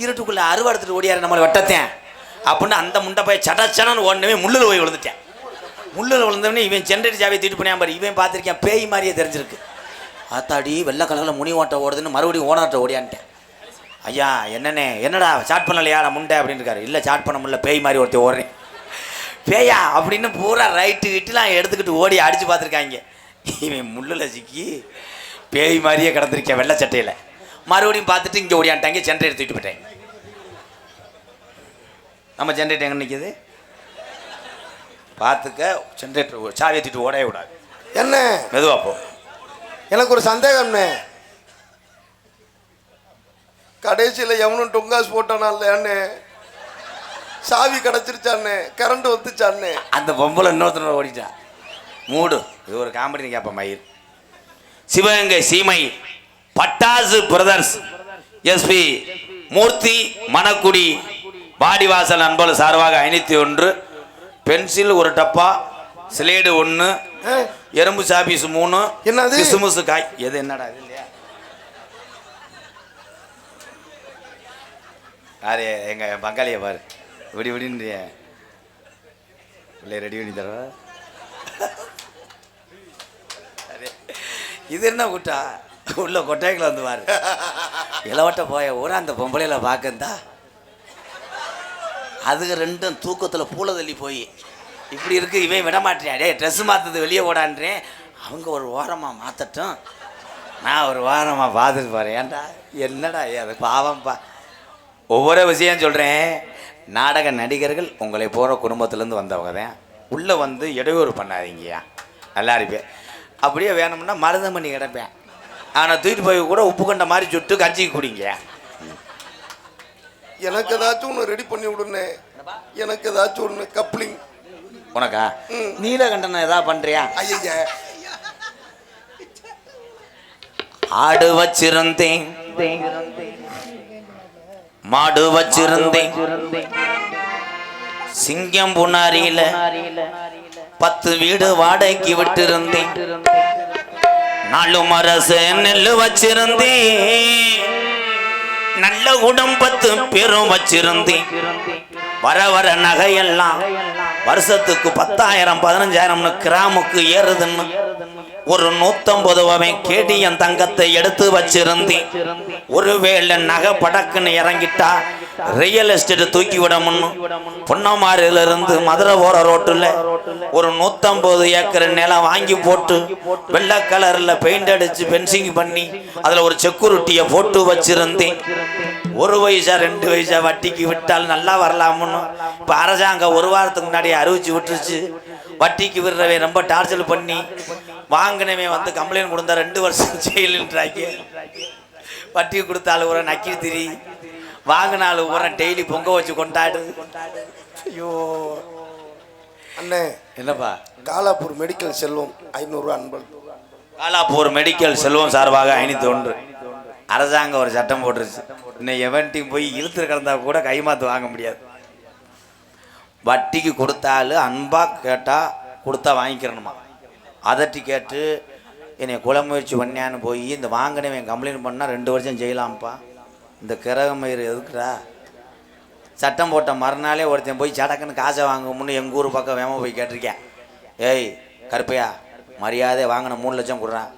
இருட்டுக்குள்ளே அருவா எடுத்துகிட்டு ஓடியாரு நம்மளை வெட்டத்தேன் அப்படின்னு அந்த முண்டை போய் சடச்சடன்னு ஓடனவே முள்ளில் போய் விழுந்துட்டேன். முள்ளில் விழுந்தவனே இவன் ஜென்ரேட்டர் சாவியை தூக்கிட்டு போனான் பாரு. இவன் பார்த்துருக்கேன், பேய் மாதிரியே தெரிஞ்சிருக்கு. ஆத்தாடி வெள்ளை கலரில் முனி ஓட்ட ஓடுதுன்னு மறுபடியும் ஓனாட்ட ஓடியான்ட்டேன். ஐயா என்னண்ணே, என்னடா ஸ்டார்ட் பண்ணலையா நான் முண்டை அப்படின்னு இருக்காரு. இல்லை ஸ்டார்ட் பண்ண முடியல, பேய் மாதிரி ஒருத்தர் ஓடுறேன். பேயா அப்படின்னு பூரா ரைட்டு கிட்டுலாம் எடுத்துக்கிட்டு ஓடி அடித்து பார்த்துருக்காங்க. இவன் முள்ளில் சிக்கி பேய் மாதிரியே கிடந்திருக்கேன் வெள்ளை சட்டையில். மறுபடியும் பார்த்துட்டு இங்கே ஓடியான்ட்டாங்க. ஜென்ரேட்டர் தூக்கிட்டு போயிட்டேன். நம்ம ஜென்ரேட்டர் எங்கே நிற்கிது பார்த்துக்க. ஜென்ரேட்டர் சாவியை தூக்கிட்டு ஓடவே விடாது. என்ன மெதுவா போ. எனக்கு ஒரு சந்தேகம்னே, கடைசியில் எவனும் டொங்காஸ் போட்டானே, சாவி கிடச்சிருச்சானே, கரண்ட் வந்துச்சானே, அந்த பொம்பளை இன்னொருத்தனோட ஓடிட்டா. மூடு, இது ஒரு காமெடி கேட்ப மயிர். சிவகங்கை சீமை பட்டாசு பிரதர்ஸ் எஸ்பி மூர்த்தி மணக்குடி வாடிவாசல் நண்பர்கள் சார்பாக 501 பென்சில் ஒரு டப்பா, ஸ்லேடு 1, எறும்பு சாபீஸ் 3, என்னது கிசுமுசு காய். எது என்னடா இது இல்லையா? யாரு எங்கள் பங்காளியை பாரு, விடி விடின்னு பிள்ளைய ரெடி பண்ணி தர. இது என்ன கூட்டா உள்ள கொட்டைகளை வந்து பாரு. இளவட்ட போய ஊரா அந்த பொம்பளையில பார்க்கந்தா அதுக்கு ரெண்டும் தூக்கத்தில் பூளை தள்ளி போய் இப்படி இருக்கு. இவன் விட மாட்டேன். டே ட்ரெஸ்ஸு மாற்றுறது வெளியே ஓடான்றேன். அவங்க ஒரு ஓரமாக மாற்றட்டும், நான் ஒரு வாரமாக பார்த்துட்டு போகிறேன். ஏன்டா என்னடா அது பாவம்ப்பா. ஒவ்வொரு விஷயம் சொல்கிறேன். நாடக நடிகர்கள் உங்களை போகிற குடும்பத்திலேருந்து வந்தவங்க தான். உள்ளே வந்து இடையூறு பண்ணாதீங்கய்யா, நல்லா இருப்பேன். அப்படியே வேணும்னா மருதம் பண்ணி கிடப்பேன். ஆனால் தூக்கிட்டு போய் கூட உப்பு கண்ட மாதிரி சுட்டு கஞ்சிக்கு குடிங்க. எனக்கு ஏதாச்சும் ஒன்று ரெடி பண்ணி விடுனே, எனக்கு ஏதாச்சும் ஒன்று கப்ளிங். உனக்கா நீலகண்டனை ஏதாவது பண்ணுறியா? ஐயா ஆடு வச்சிருந்தேன், மாடு வச்சிருந்தேன், சிங்கம் புனாரியில 10 வீடு வாடகைக்கு விட்டு இருந்தேன். 4 மரசு நெல்லு வச்சிருந்தேன், நல்ல குடும்பத்து பேரும் வச்சிருந்தேன். வர வர நகையெல்லாம் வருஷத்துக்கு 10,000 15,000 கிராமுக்கு ஏறுதுன்னு ஒரு 150 கேடி என் தங்கத்தை எடுத்து வச்சிருந்தேன். ஒருவேளை நகை படக்குன்னு இறங்கிட்டா ரியல் எஸ்டேட் தூக்கி விடமுன்னு பொன்னமாரிலிருந்து மதுரை போற ரோட்டுல ஒரு 150 ஏக்கர் நிலம் வாங்கி போட்டு வெள்ளை கலர்ல பெயிண்ட் அடிச்சு பென்சிங் பண்ணி அதுல ஒரு செக்யூரிட்டியை போட்டு வச்சிருந்தேன். 1 பைசா 2 பைசா வட்டிக்கு விட்டால் நல்லா வரலாம்னு இப்போ அரசாங்கம் 1 வாரத்துக்கு முன்னாடி அறிவிச்சு விட்டுருச்சு. வட்டிக்கு விடுறவன் ரொம்ப டார்ச்சர் பண்ணி வாங்கினவன் வந்து கம்ப்ளைண்ட் கொடுத்தா 2 வருஷம் ஜெயிலுன்றாங்க. வட்டி கொடுத்தாலும் ஒரு நக்கி திரி, வாங்கினாலும் ஒரு டெய்லி பொங்க வச்சு கொண்டாடு. ஐயோ அண்ணே, என்னப்பா? காலாப்பூர் மெடிக்கல் செல்வம் 500 அன்பள். காலாப்பூர் மெடிக்கல் செல்வம் சார்பாக 501. அரசாங்கம் ஒரு சட்டம் போட்டுருச்சு, இன்னும் எவன்ட்டையும் போய் இழுத்து கிடந்தா கூட கைமாத்து வாங்க முடியாது. வட்டிக்கு கொடுத்தாலும் அன்பா கேட்டா கொடுத்தா வாங்கிக்கிறணுமா. அதட்டி கேட்டு என்னை கொலை முயற்சி பண்ணியான்னு போய் இந்த வாங்கினவன் கம்ப்ளைண்ட் பண்ணால் 2 வருஷம் செய்யலாம்ப்பா. இந்த கிரகமயிறு எதுக்குறா? சட்டம் போட்ட மறுநாளே ஒருத்தன் போய் சடக்குன்னு காசை வாங்கும்னு எங்கள் ஊர் பக்கம் வேமா போய் கேட்டிருக்கேன். ஏய் கருப்பையா, மரியாதை வாங்கின 3 லட்சம் கொடுறான்.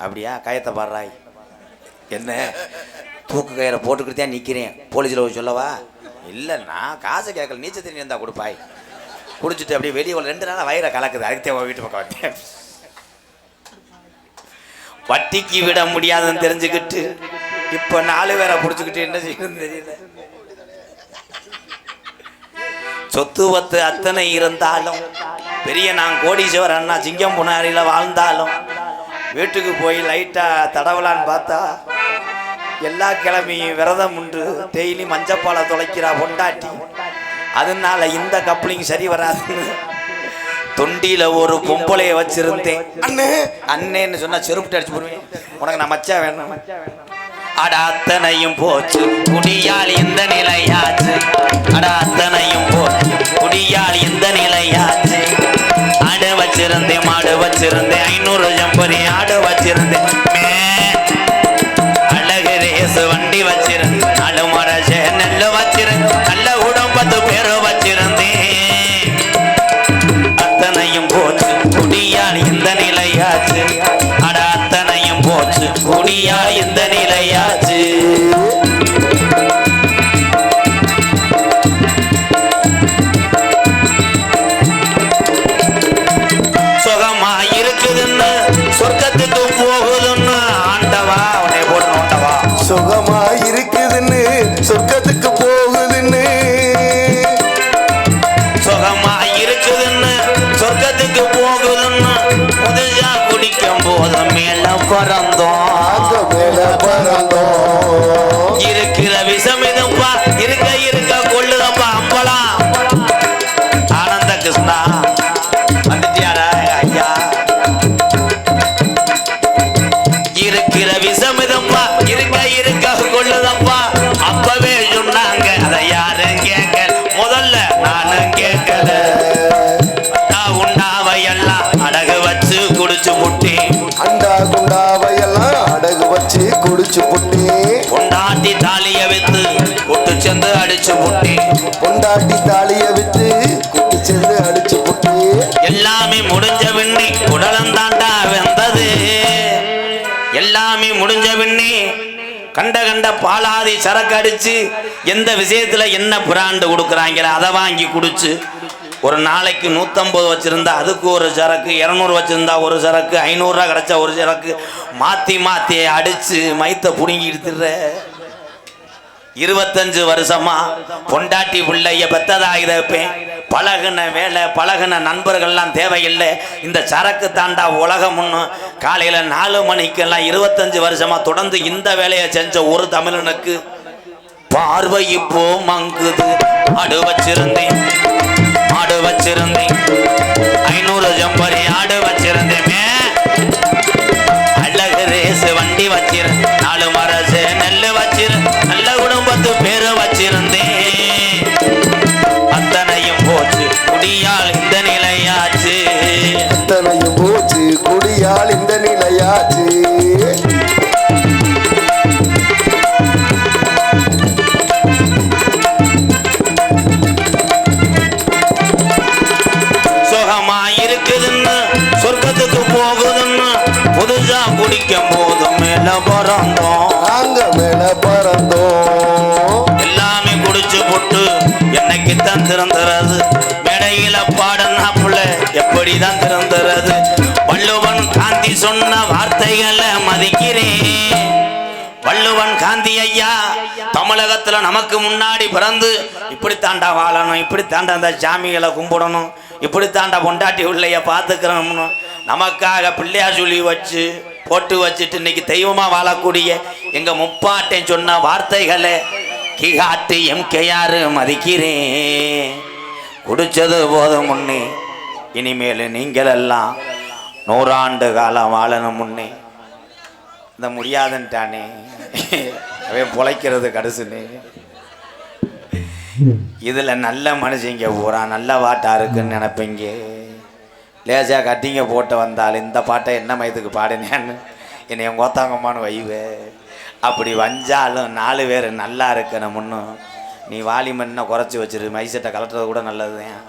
அப்படியா? கயத்தை பாடுறாய். என்ன தூக்கு கயிறை போட்டுக்கிட்டே நிற்கிறேன், போலீஸில் போய் சொல்லவா? இல்லைண்ணா காசை கேட்கல, நீச்சல் தண்ணி இருந்தால் கொடுப்பாய். குடிச்சிட்டு அப்படியே வெளியே 2 நாளாக வயிறை கலக்குது, அதுக்கு வீட்டு பக்கம் வந்தேன். வட்டிக்கு விட முடியாதுன்னு தெரிஞ்சுக்கிட்டு இப்போ 4 பேரை பிடிச்சிக்கிட்டு என்ன செய்யணும்னு தெரியல. சொத்து பத்து அத்தனை இருந்தாலும் பெரிய நான் கோடீஸ்வரர் அண்ணா சிங்கம் புனாரியில் வாழ்ந்தாலும் வீட்டுக்கு போய் லைட்டாக தடவலான்னு பார்த்தா எல்லா கிழமையும் விரதம் உண்டு, டெய்லி மஞ்சப்பாலை தொலைக்கிறா பொண்டாட்டி. அதனால இந்த கப்ளிங் சரி வராதுன்னு தொண்டியில ஒரு பொம்பளைய வச்சிருந்தேன். அண்ணே அண்ணேன்னு சொன்னா செருப்பு அடிச்சு போடுவேன். உனக்கு நான் மச்சா வேணும். அட அத்தனையும் போச்சு குடியால் இந்த நிலையாச்சு, அட அத்தனையும் போச்சு குடியால் இந்த நிலையாச்சு. ஆடு வச்சிருந்தேன், மாடு வச்சிருந்தேன், 500 ஜம்பரி ஆடு வச்சிருந்தேன், அழகு ரேசு வண்டி வச்சிருந்தேன், அழுமரச நெல்லு வச்சிருந்தேன், நல்ல உடம்பத்து பேரு வச்சிருந்தேன். அத்தனையும் போச்சு குடியால் இந்த நிலையாச்சு, அட அத்தனையும் போச்சு குடியால் இந்த நிலையாச்சு. சுகமா இருக்குதுன்னு சொர்க்கத்துக்கு போகுதுன்னு ஆண்டவா உன்னை போட்டு நோண்டவா. சுகமா இருக்குதுன்னு சொர்க்கத்துக்கு போகுதுன்னு, சுகமா இருக்குதுன்னு சொர்க்கத்துக்கு போகுதுன்னு புதுசா குடிக்கும் போது மேல பறந்தோம், மேல பறந்தோம். இருக்கிற விஷம் இதுப்பா, இருக்க இருக்க கொள்ளுதப்பா அம்பலா. ஆனந்த கிருஷ்ணா வந்துட்டியாடா ஐயா. இருக்கிற விஷம் இதுப்பா, இருக்க இருக்க கொள்ளுதப்பா. அப்பவே சொன்னாங்க, அதை யாரும் கேட்கல, முதல்ல நானும் கேட்கல. உண்டாவையெல்லாம் அடகு வச்சு குடிச்சு புட்டேன், அண்டா குண்டாவையெல்லாம் அடகு வச்சு குடிச்சு புட்டேன். பொண்டாட்டி தாலிய வித்து கொட்டு சென்று அடிச்சு புட்டேன், பொண்டாட்டி தாலிய வித்து குட்டி சேர்ந்து அடிச்சு புட்டேன். எல்லாமே முடிஞ்ச பின்னே உடலந்தாண்டா வெந்தது, எல்லாமே முடிஞ்ச பின்னே கண்ட கண்ட பாலாதி சரக்கு அடிச்சு எந்த விஷயத்துல என்ன பிராண்டு கொடுக்குறாங்கள அதை வாங்கி குடிச்சு ஒரு நாளைக்கு 150 வச்சிருந்தா அதுக்கு ஒரு சரக்கு, 200 வச்சிருந்தா ஒரு சரக்கு, 500 ரூபா கிடைச்சா ஒரு சரக்கு, மாத்தி மாத்தி அடிச்சு மைத்த புடுங்கி எடுத்துடுற. 25 வருஷமா பொண்டாட்டி பிள்ளைய பெத்ததாக இருப்பேன், பழகுன வேலை பழகுன நண்பர்கள்லாம் தேவையில்லை. இந்த சரக்கு தாண்டா உலகம். முன்னு காலையில் 4 மணிக்கெல்லாம் 25 வருஷமா தொடர்ந்து இந்த வேலையை செஞ்ச ஒரு தமிழனுக்கு பார்வை இப்போ மங்குது. ஆடு வச்சிருந்தேன் 500 ஜம்பரி ஆடு வச்சிருந்தேமே. அழகு ரேசு வண்டி வச்சிருந்தேன் 4 மரசு நெல்லு வச்சிருந்தேன். நல்ல குடும்பத்து பேரு வச்சிருந்தேன். அத்தனையும் போச்சு குடியால் இந்த நிலையாச்சு. அத்தனையும் போச்சு குடியால் இந்த நிலையாச்சு. இருக்குதுன்னு சொர்க்கத்துக்கு போகுதுன்னு புதுசா குடிக்கும் போது மேல பறந்தோம். அங்க மேல பறந்தோம். எல்லாமே குடிச்சு போட்டு என்னைக்கு தான் திறந்துறது. மேடையில பாடனாப்புல எப்படிதான் திறந்துறது. வள்ளுவன் காந்தி சொன்ன வார்த்தைகளை மதிக்கிறேன். வள்ளுவன் காந்தி ஐயா தமிழகத்துல நமக்கு முன்னாடி பிறந்து இப்படித்தாண்டா வாழணும், இப்படித்தாண்டா அந்த சாமிகளை கும்பிடணும், இப்படித்தாண்டா பொண்டாட்டி உள்ளைய பார்த்துக்கிறோம்னு நமக்காக பிள்ளையார் சொல்லி வச்சு போட்டு வச்சுட்டு இன்னைக்கு தெய்வமா வாழக்கூடிய எங்க முப்பாட்டன் சொன்ன வார்த்தைகளை கிகாட்டு எம்கேஆர் மதிக்கிறேன். குடிச்சது போதும் முன்னே, இனிமேல் நீங்கள் எல்லாம் 100 ஆண்டு காலம் வாழணும் முன்னே. இந்த முடியாதுன்ட்டானே அவன் பொழைக்கிறது கடைசுன்னு. இதில் நல்ல மனுஷங்க பூரா நல்ல பாட்டா இருக்குன்னு நினைப்பீங்க. லேசாக கட்டிங்க போட்டு வந்தாலும் இந்த பாட்டை என்ன மயத்துக்கு பாடினேன்னு என்னை என் கோத்தாங்கம்மான்னு வைவே. அப்படி வஞ்சாலும் 4 பேர் நல்லா இருக்கணும். முன்னும் நீ வாலிமன்ன குறைச்சி வச்சிரு, மைசட்டை கலட்டுறது கூட நல்லதுதான்.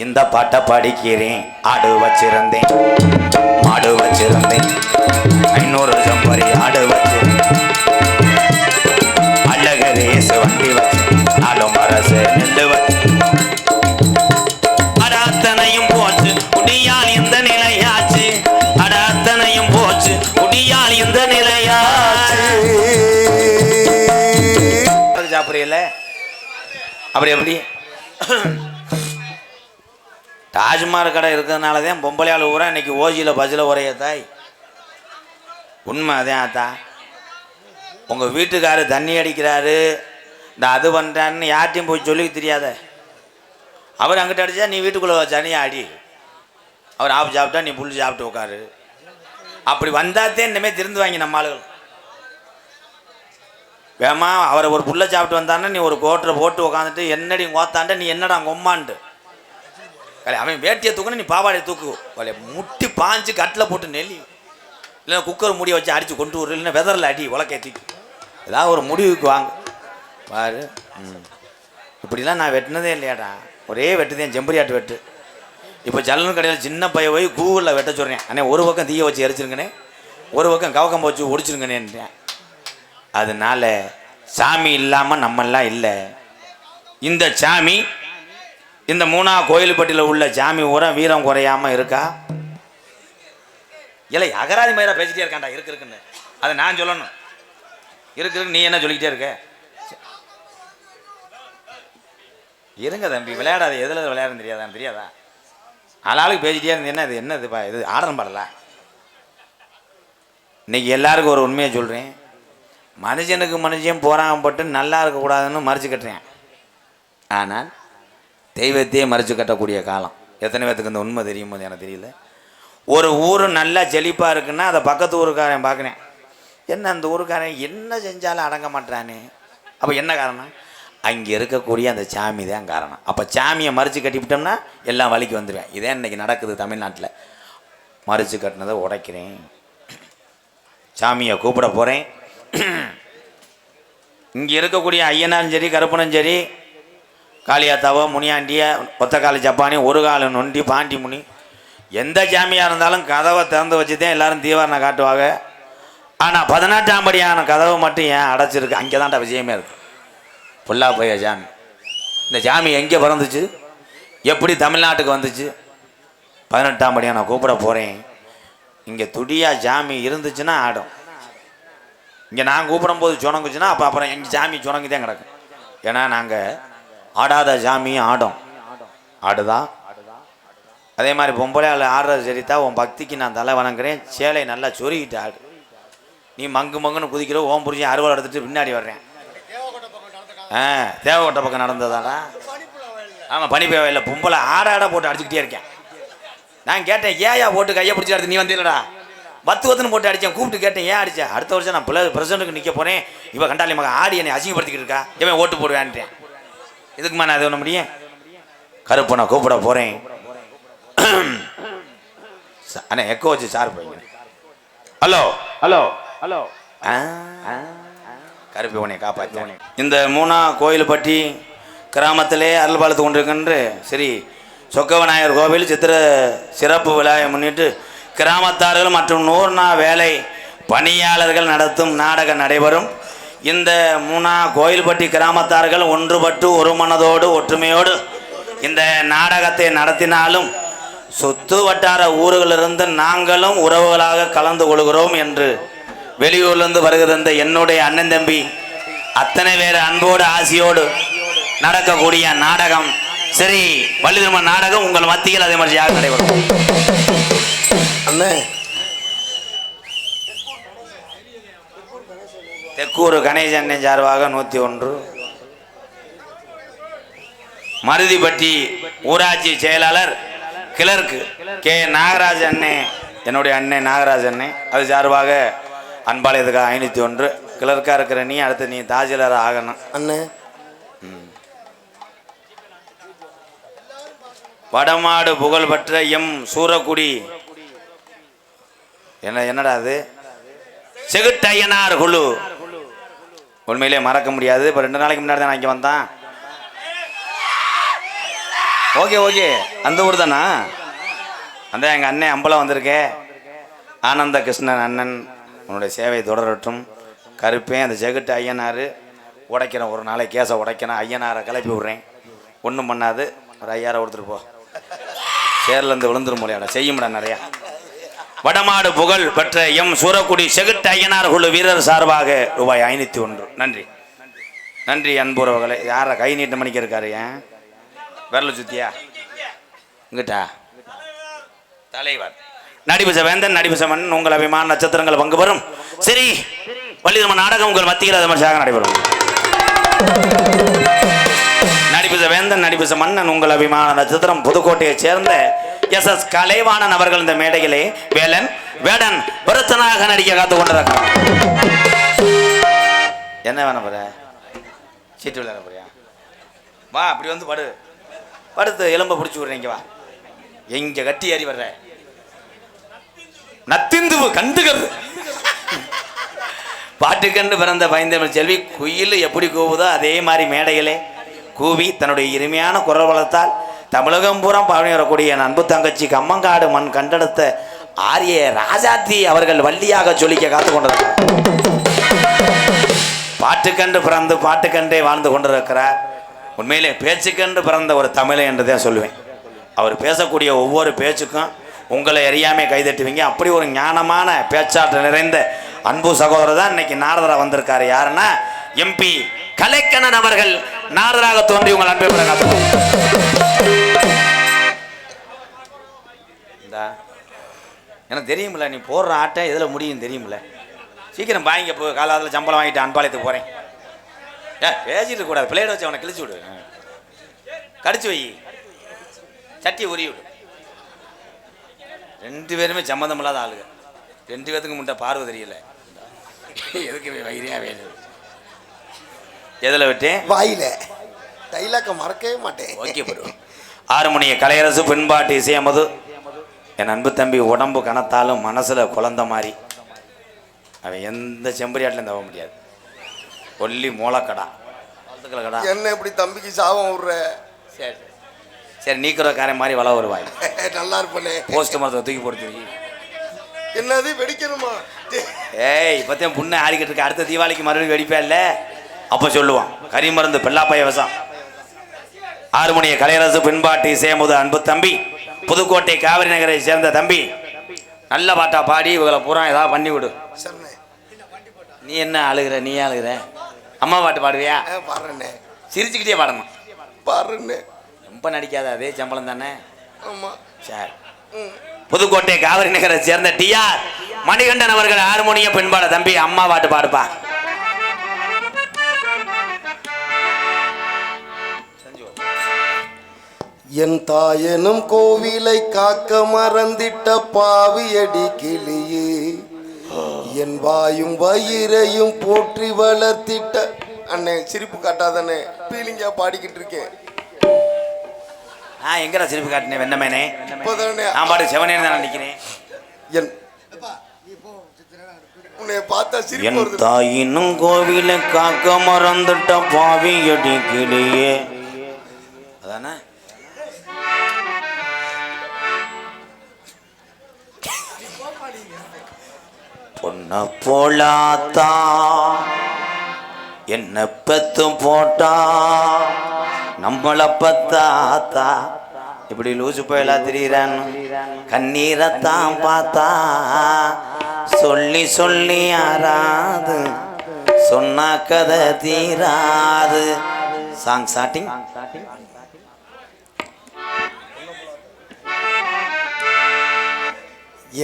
இந்த பாட்டை படிக்கிறேன். ஆடு வச்சிருந்தேன் 500 ஜம்பரி ஆடு வச்சிருந்தேன். அழகு ரேசு வண்டி வச்சு 4 மரசு நெல்லு வச்சு. அத்தனையும் போச்சு குடியால் இந்த நிலையாச்சு. அத்தனையும் போச்சு குடியால் இந்த நிலையாச்சு. சாப்பிடல அப்படி டாஜ்மஹால் கடை இருக்கிறதுனால தான் பொம்பளையாள் ஊரா இன்னைக்கு ஓஜியில் பஸ்ஸில் உரைய தாய். உண்மை அதான் ஆத்தா. உங்கள் வீட்டுக்காரு தண்ணி அடிக்கிறாரு, இந்த அது பண்ணுறான்னு யார்ட்டையும் போய் சொல்லி தெரியாத. அவர் அங்கிட்ட அடித்தா நீ வீட்டுக்குள்ளே தனியாக அடி. அவர் ஆப்பு சாப்பிட்டா நீ புல் சாப்பிட்டு உட்காரு. அப்படி வந்தாத்தே இனிமேல் திருந்து வாங்கி நம்ம ஆளுகள். வேமா அவரை ஒரு புல்லை சாப்பிட்டு வந்தான்னா நீ ஒரு கோட்டரை போட்டு உட்காந்துட்டு என்னடி கோத்தாண்ட நீ என்னடா கொம்மான்ட்டு. அவன் வேட்டியை தூக்குன்னு நீ பாவாடையை தூக்கு. முட்டி பாஞ்சு கட்டில் போட்டு நெல்லி, இல்லைன்னா குக்கர் முடிய வச்சு அடித்து கொண்டு வரு, இல்லைன்னா வெதரில் அடி உலக்கேற்றிக்கு. ஏதாவது ஒரு முடிவுக்கு வாங்க பாரு. இப்படிலாம் நான் வெட்டினதே இல்லையாடா. ஒரே வெட்டுதேன் செம்பரியாட்டு வெட்டு. இப்போ ஜல்லன் கடையில் சின்ன பைய போய் கூகுளில் வெட்ட சொல்கிறேன். அண்ணே ஒரு பக்கம் தீயை வச்சு எரிச்சிருங்கண்ணே, ஒரு பக்கம் கவக்கம் வச்சு ஒடிச்சிருங்கண்ணேன்றேன். அதனால சாமி இல்லாமல் நம்மெல்லாம் இல்லை. இந்த சாமி இந்த 3ஆவது கோயில்பட்டியில் உள்ள சாமி ஊரா வீரம் குறையாமல் இருக்கா? இல்லை அகராதி மயிரா பேசிட்டே இருக்காண்டா. இருக்குன்னு அதை நான் சொல்லணும். இருக்கு நீ என்ன சொல்லிக்கிட்டே இருக்க? இருங்க தம்பி, விளையாடாது. எதில் விளையாடுன்னு தெரியாதான்? தெரியாதா? ஆளாளுக்கு பேசிட்டே இருந்தேன்னா இது என்ன இது ஆடணும் பாடல. இன்னைக்கு எல்லாருக்கும் ஒரு உண்மையை சொல்கிறேன். மனுஷனுக்கு மனுஷன் போராமப்பட்டு நல்லா இருக்கக்கூடாதுன்னு மறைச்சு கட்டுறேன். ஆனால் தெய்வத்தையே மறைச்சு கட்டக்கூடிய காலம். எத்தனை பேத்துக்கு இந்த உண்மை தெரியும் போது எனக்கு தெரியல. ஒரு ஊர் நல்லா செழிப்பாக இருக்குன்னா அதை பக்கத்து ஊருக்காரன் பார்க்குறேன். என்ன அந்த ஊருக்காரன் என்ன செஞ்சாலும் அடங்க மாட்டானே. அப்போ என்ன காரணம்? அங்கே இருக்கக்கூடிய அந்த சாமி தான் காரணம். அப்போ சாமியை மறைச்சு கட்டிவிட்டோம்னா எல்லாம் வலிக்கு வந்துடுவேன். இதே இன்றைக்கி நடக்குது தமிழ்நாட்டில். மறைச்சு கட்டினதை உடைக்கிறேன், சாமியை கூப்பிட போகிறேன். இங்கே இருக்கக்கூடிய ஐயனாரும் சரி கருப்பனும் சரி காளியாத்தாவோ முனியாண்டிய ஒத்தக்காலி ஜப்பானி ஒரு கால நொண்டி பாண்டி முனி எந்த சாமியாக இருந்தாலும் கதவை திறந்து வச்சு தான் எல்லோரும் தீவாரணை காட்டுவாங்க. ஆனால் 18ஆம் படியான கதவை மட்டும் ஏன் அடைச்சிருக்கு? அங்கே தான்டா விஷயமே இருக்குது. புல்லா போய சாமி. இந்த சாமி எங்கே பிறந்துச்சு, எப்படி தமிழ்நாட்டுக்கு வந்துச்சு? 18ஆம் படியாக நான் கூப்பிட போகிறேன். இங்கே துடியா சாமி இருந்துச்சுன்னா ஆடும். இங்கே நான் கூப்பிடும்போது சுணங்குச்சுன்னா அப்போ அப்புறம் எங்கள் சாமி சுணங்கி தான் கிடக்கும். ஏன்னா நாங்கள் ஆடாத சாமியும் ஆடும். ஆடுதான். அதே மாதிரி பொம்பளை ஆடுறது சரிதான். உன் பக்திக்கு நான் தலை வணங்குறேன். சேலை நல்லா சொருகிட்டு ஆடு. நீ மங்கு மங்குன்னு குதிக்கிற. ஓம் புரிஞ்சு அறுவலை எடுத்துட்டு பின்னாடி வர்றேன். தேவகோட்டை பக்கம் நடந்ததாடா. ஆமாம், பனிப்பே வயலில் பொம்பளை ஆட போட்டு அடிச்சுக்கிட்டே இருக்கேன். நான் கேட்டேன், ஏயா போட்டு கையை பிடிச்சி அடுத்து நீ வந்தீங்களடா? வத்துன்னு போட்டு அடித்தேன். கூப்பிட்டு கேட்டேன், ஏன் அடித்தேன்? அடுத்த வருஷம் நான் பிரசிடண்ட்டுக்கு நிற்க போகிறேன். இவன் கண்டாலி மகன் ஆடி என்னை அசிங்கப்படுத்திக்கிட்டு இருக்கா. இவன் ஓட்டு போடுவேன்ட்டேன். இதுக்குமா நான் அது ஒன்று முடியும்? கருப்பு நான் கூப்பிட போகிறேன். அண்ணா எக்கோ வச்சு சார் போய்ங்க. Hello hello hello. கருப்பி உன்னை காப்பாற்ற. இந்த மூணா கோயில்பட்டி கிராமத்திலே அருள் பாலத்து கொண்டிருக்கின்ற சரி சொக்கவநாயகர் கோவில் சித்திர சிறப்பு விழாவை முன்னிட்டு கிராமத்தார்கள் மற்றும் 100 நாள் வேலை பணியாளர்கள் நடத்தும் நாடகம் நடைபெறும். இந்த மூணா கோயில்பட்டி கிராமத்தார்கள் ஒன்றுபட்டு ஒரு மனதோடு ஒற்றுமையோடு இந்த நாடகத்தை நடத்தினாலும் சுத்து வட்டார ஊர்களிலிருந்து நாங்களும் உறவுகளாக கலந்து கொள்கிறோம் என்று வெளியூர்லேருந்து வருகிற என்னுடைய அண்ணன் தம்பி அத்தனை பேர் அன்போடு ஆசையோடு நடக்கக்கூடிய நாடகம் சரி வள்ளி திருமண நாடகம் உங்கள் மத்தியில் அதே மாதிரி யார் நடைபெறும். அண்ணே, தெக்கூர் கணேசன் சார்பாக 101, மருதிப்பட்டி ஊராட்சி செயலாளர் கிளர்க்கு கே நாகராஜ் அண்ணே, என்னுடைய அண்ணன் நாகராஜ் அண்ணே, அது சார்பாக அன்பாளையத்துக்காக 501. கிளர்க்காக இருக்கிற நீ அடுத்து நீ தாசில்தார் ஆகணும் அண்ணே. வடமாடு புகழ்பெற்ற எம் சூரக்குடி என்னடா அது செகுட்டையனார் குழு. உண்மையிலே மறக்க முடியாது. இப்போ 2 நாளைக்கு முன்னாடி தான் நான் இங்கே வந்தான். ஓகே அந்த ஊர் தானா? அந்த எங்கள் அண்ணன் அம்பலம் வந்திருக்கே. ஆனந்த கிருஷ்ணன் அண்ணன் உன்னுடைய சேவை தொடரட்டும். கருப்பேன் அந்த செகுட்டு ஐயனார் உடைக்கிறேன். ஒரு நாளைக்கு கேஸை உடைக்கிறேன். ஐயனாரை கிளப்பி விட்றேன். ஒன்றும் பண்ணாது. ஒரு 5000 கொடுத்துட்டு போ. சேர்லேருந்து விழுந்துரும் மொழியாட செய்யும்டா நிறையா. வடமாடு புகழ் பெற்ற எம் சூரக்குடி செகுட்டு ஐயனார் குழு வீரர் சார்பாக ரூபாய் 501. நன்றி நன்றி அன்புறவர்களை. யார கை நீட்ட மணிக்கு இருக்காரு? ஏன் விரல சுத்தியா இங்கிட்டா தலைவர் நடிபச வேந்தன் நடிபச மன்னன் உங்கள் அபிமான நட்சத்திரங்கள் பங்கு பெறும். சரி வள்ளி திருமண நாடகம் உங்கள் மத்தியில் அது மாதிரி நடைபெறும். நடிபச வேந்தன் நடிபச மன்னன் உங்கள் அபிமான நட்சத்திரம் புதுக்கோட்டையைச் சேர்ந்த SS கலைவாணன் அவர்கள் இந்த மேடையிலே வேலன் வேடன் வருத்தனாக நடிக்க காத்து கொண்டிருக்கிறார். என்ன வேணும் போற? சீட்டு விளையாட போறியா? வா அப்படி வந்து படுத்து எலும்ப பிடிச்சி விடுறீங்க. வா எங்க கட்டி ஏறி வர்ற நத்திந்து கண்டுகிறது. பாட்டுக்கண்டு பிறந்த பைந்தமிழ் செல்வி குயில் எப்படி கூவுதோ அதே மாதிரி மேடைகளே கூவி தன்னுடைய இனிமையான குரல் வளத்தால் தமிழகம் பூரா பவனி வரக்கூடிய என் அன்பு தங்கச்சி கம்மங்காடு மண் கண்டெடுத்த ஆரிய ராஜாத்தி அவர்கள் வள்ளியாக சொல்லிக்க காத்து கொண்டிருக்கிறார். பாட்டுக்கண்டு பிறந்து பாட்டுக்கண்டே வாழ்ந்து கொண்டிருக்கிறார். உண்மையிலே பேச்சுக்கென்று பிறந்த ஒரு தமிழை என்று தான் சொல்லுவேன். அவர் பேசக்கூடிய ஒவ்வொரு பேச்சுக்கும் உங்களை அறியாமே கைதட்டுவீங்க. அப்படி ஒரு ஞானமான பேச்சாற்றல் நிறைந்த அன்பு சகோதரர் தான் இன்னைக்கு நாரதரா வந்திருக்காரு. யாருன்னா MP கலைக்கண்ணன் அவர்கள் நாரதராக தோன்றி உங்கள் அன்பை பெற காத்துக்கொள்ளும். எனக்கு தெரியுமில்ல நீ போடுற ஆட்டை எதில் முடியும் தெரியுமில்ல. சீக்கிரம் பாய்ங்க போ. காலாத்தில் சம்பளம் வாங்கிட்டு அன்பாளையத்துக்கு போகிறேன். பேசிட்டு கூடாது. பிளேட் வச்சு அவனை கிழிச்சு விடு. கடிச்சு வை. சட்டி உரி விடு. 2 பேருமே சம்மந்தம் இல்லாத ஆளுங்க. 2 பேத்துக்கு முட்டை பார்வை தெரியல. எதுக்கு வயிறியா வேணும்? எதில் விட்டேன்? வாயில டைலாக்க மறக்கவே மாட்டேன். ஓகே போடுவோம். 6 மணிய கலையரசு பின்பாட்டு இசையமது என் அன்பு தம்பி உடம்பு கனத்தாலும் மனசுல குழந்த மாதிரி. அவன் எந்த செம்பரியாட்டிலும் தவ முடியாது. ஒல்லி மூலக்கடா கடா. என்ன இப்படி தம்பிக்கு சாபம் விடுற? சரி சரி நீக்கிற காரை மாதிரி வள வருவாய். நல்லா இருப்பனே. போஸ்ட் மரத்தை தூக்கி போடுத்து. என்னது வெடிக்கணுமா? ஏய் இப்பத்தையும் புண்ணை ஆடிக்கிட்டு இருக்க. அடுத்த தீபாவளிக்கு மறுபடியும் வெடிப்பே இல்லை. அப்போ சொல்லுவான் கறி மருந்து பெல்லாப்பாய விவசாயம். 6 மணிய கலையரசு பின்பாட்டு இசையமுது அன்பு தம்பி புதுக்கோட்டை காவிரி நகரை சேர்ந்த தம்பி நல்ல பாட்டா பாடி இவங்களை பூரா ஏதாவது பண்ணி விடு. நீ என்ன அழுகிற? நீ அழுகிற? அம்மா பாட்டு பாடுவியா? பாடுறேன்னே. சிரிச்சுக்கிட்டே பாடணும். பாடுறேன்னே. ரொம்ப ரொம்ப நடிக்காத, அதே சம்பளம் தானே. ஆமா. சரி. புதுக்கோட்டை காவிரி நகரை சேர்ந்த டிஆர் மணிகண்டன் அவர்கள் ஹார்மோனியம் பெண்பாட. தம்பி அம்மா பாட்டு பாடுப்பா. என் தாயனும் கோவிலை காக்க மறந்திட்ட பாவியடி கிளியே, என் வாயும் வயிறையும் போற்றி வளர்த்திட்ட. அண்ணே சிரிப்பு காட்டாதண்ணே, ஃபீலிங்கா பாடிக்கிட்டு இருக்கேன். எங்கடா சிரிப்பு காட்டினேன் வெண்ணமேனே? இப்போதானே நான் பாட்டு செவனேன்னு தான் நினைக்கிறேன். என் உன்னை பார்த்தா சிரிப்பு என் வருது. தாயினும் கோவிலை காக்க மறந்துட்ட பாவியடி கிளியே. அதானே? பொன்ன போலாத்தா என்ன பெத்தும் போட்டா நம்மள பத்தாத்தா இப்படி லூசு போயலா திரியிறான். கண்ணீரத்தான் பார்த்தா சொல்லி சொல்லி ஆறாது, சொன்னா கதை தீராது. Song starting.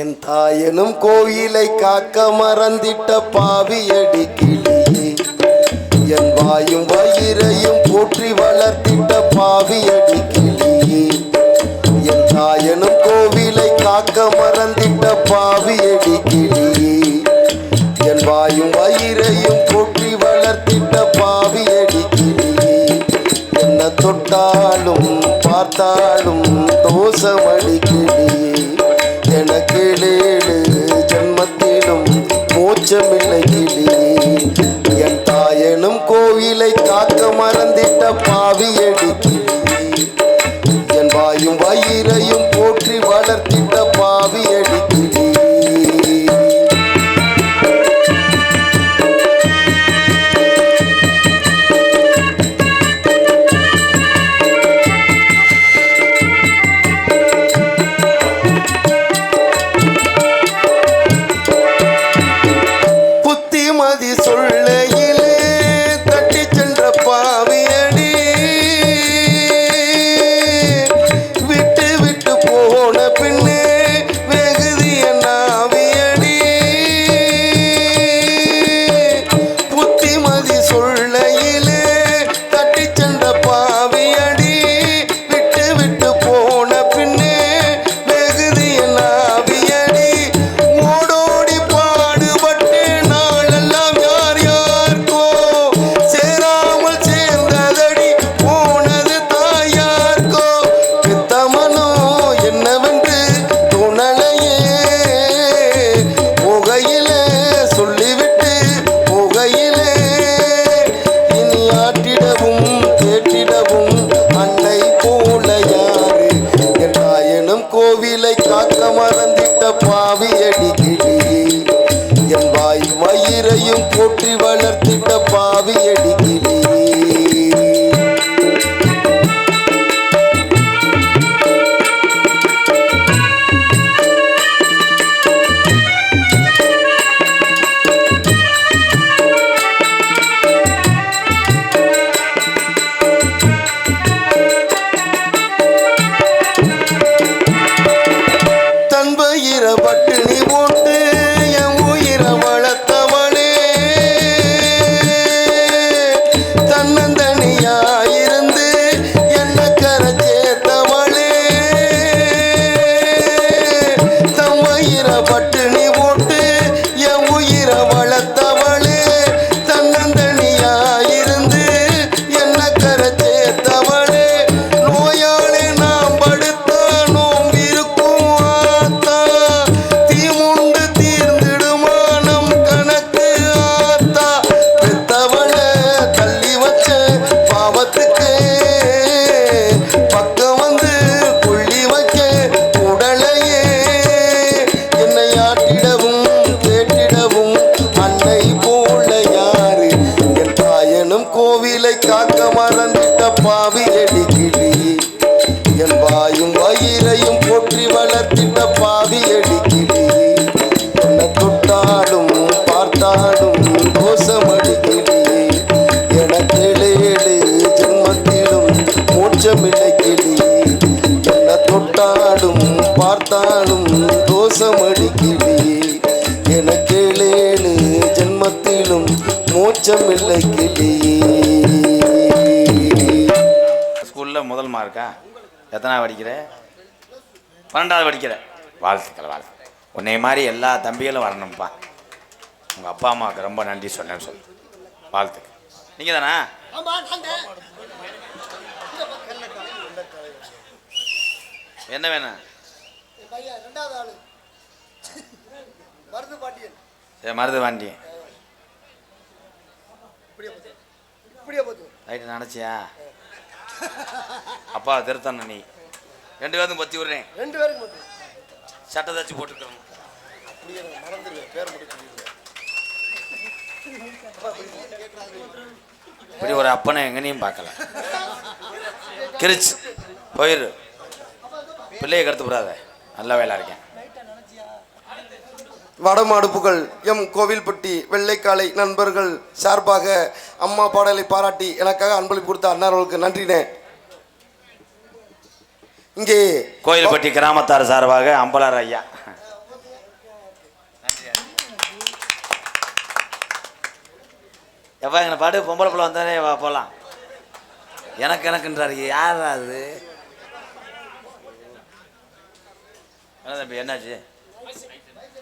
என் தாயனும் கோயிலை காக்க மறந்திட்ட பாவியடி கிளியே, என் வாயும் வயிறையும் போற்றி வளர்த்திட்ட பாவியடி கிளியே. என் தாயனும் கோவிலை காக்க மறந்திட்ட பாவியடி கிளியே, என் வாயும் வயிறையும் போற்றி வளர்த்திட்ட பாவியடி கிளியே. என்ன தொட்டாலும் பார்த்தாலும் தோசமடி கிளியே, எனக்கு ஜன்மத்திலும் மோட்சமில்லை கிளியே. என் தாயனும் கோவிலை காக்க மறந்திட்ட பாவியடி கிளியே, என் வாயும் வயிறையும் போற்றி வளர்த்திட்ட பாவியடி கிளியே. சொல்லையிலே தட்டி சென்ற பாவியடி, விட்டு விட்டு போன பின்னே வெகுதி என்னாவியடி. புத்திமதி சொல்லையிலே தட்டி சென்ற பாவியடி, விட்டு விட்டு போன பின்னே வெகுதி என்னாவியடி. ஓடோடி பாடுபட்டு நாளெல்லாம் யார் யாருக்கோ சேராமல் சேர்ந்ததடி போனது தாயார்க்கோ. பித்தமனோ என்னவென்று தோணலையே, புகையிலே சொல்லிவிட்டு புகையிலே இனி ஆட்டிடவும் கேட்டிடவும் அன்னை போல யாரு. என் தாயனும் கோவிலை காக்க மறந்திட்ட பாவியடி கிளியே, என் வாய் வயிறையும் போற்றி வளர்த்திட்ட பாவியடி கிளியே. தன் வயிற பட்டினி போட்டு என் உயிரை வளர்த்தவளே, தன்னந்தனியாயிருந்து என்ன கரை சேர்த்தவளே. தன் வயிற பட்டினி போட்டு என் உயிரை வளர்த்தவளே, தன்னந்தனியாயிருந்து என்ன கரை சேர்த்தவளே. நோயாளி நாம் படுத்தா நோம்பிருக்கும் ஆத்தா, தீமுண்டு தீர்ந்திடுமா நம் கணக்கு ஆத்தா. பெத்தவளை தள்ளி வச்ச பாவத்துக்கு பக்கம் வந்து கொள்ளி வைக்க உடலையே. என்னை ஆட்டிடவும் கேட்டிடவும் அன்னை போல யாரு. என் தாயனும் கோவிலை காக்க மறந்திட்ட பாவியடி கிளியே, என் வாயும் வயிறையும் போற்றி வளர்த்திட்ட பாவியடி கிளியே. என்னை தொட்டாலும் பார்த்தாலும் தோசமடி கிளியே, எனக்கு ஜென்மத்திலும் மோட்சமில்லை கிளியே. பார்த்தாலும் தோஷமடி கிளியே எனக்கேளேழு ஜென்மத்திலும் மோட்சமில்லை கிளியே. ஸ்கூலில் முதல் மார்க்கா? எத்தனாவது படிக்கிற? 12வது படிக்கிற. வாழ்த்துக்கள் வாழ்த்துக்கள். உன்னை மாதிரி எல்லா தம்பிகளும் வரணும்ப்பா. உங்கள் அப்பா அம்மாவுக்கு ரொம்ப நன்றி சொன்னேன்னு சொல்லு. வாழ்த்துக்கள். நீங்கள் தானா? என்ன வேணும்? சரி, மருது பாண்டியன் ரைட்டு நினச்சியா? அப்பா திருத்தணும். நீ 2 பேருக்கும் பத்தி விடுறேன். 2 பேருக்கு மட்டும் சட்டை தச்சு போட்டுருக்கணும். இப்படி ஒரு அப்பனை எங்கனையும் பார்க்கல. கிரிச்சு போயிரு, பிள்ளையை கருத்து விடாத. நல்ல வேலை இருக்கேன். வடமாடுப்புகள் எம் கோவில்பட்டி வெள்ளைக்காலை நண்பர்கள் சார்பாக அம்மா பாடலை பாராட்டி எனக்காக அன்பளிப்பு கொடுத்த அன்னார்களுக்கு நன்றினே. இங்கே கோயில்பட்டி கிராமத்தார் சார்பாக அம்பலார் ஐயா. எப்பா எங்களை பாட்டு பொம்பளை பிள்ளை வந்தானே போகலாம். எனக்குன்றாரு. யார் அது? என்ன தம்பி, என்னாச்சு?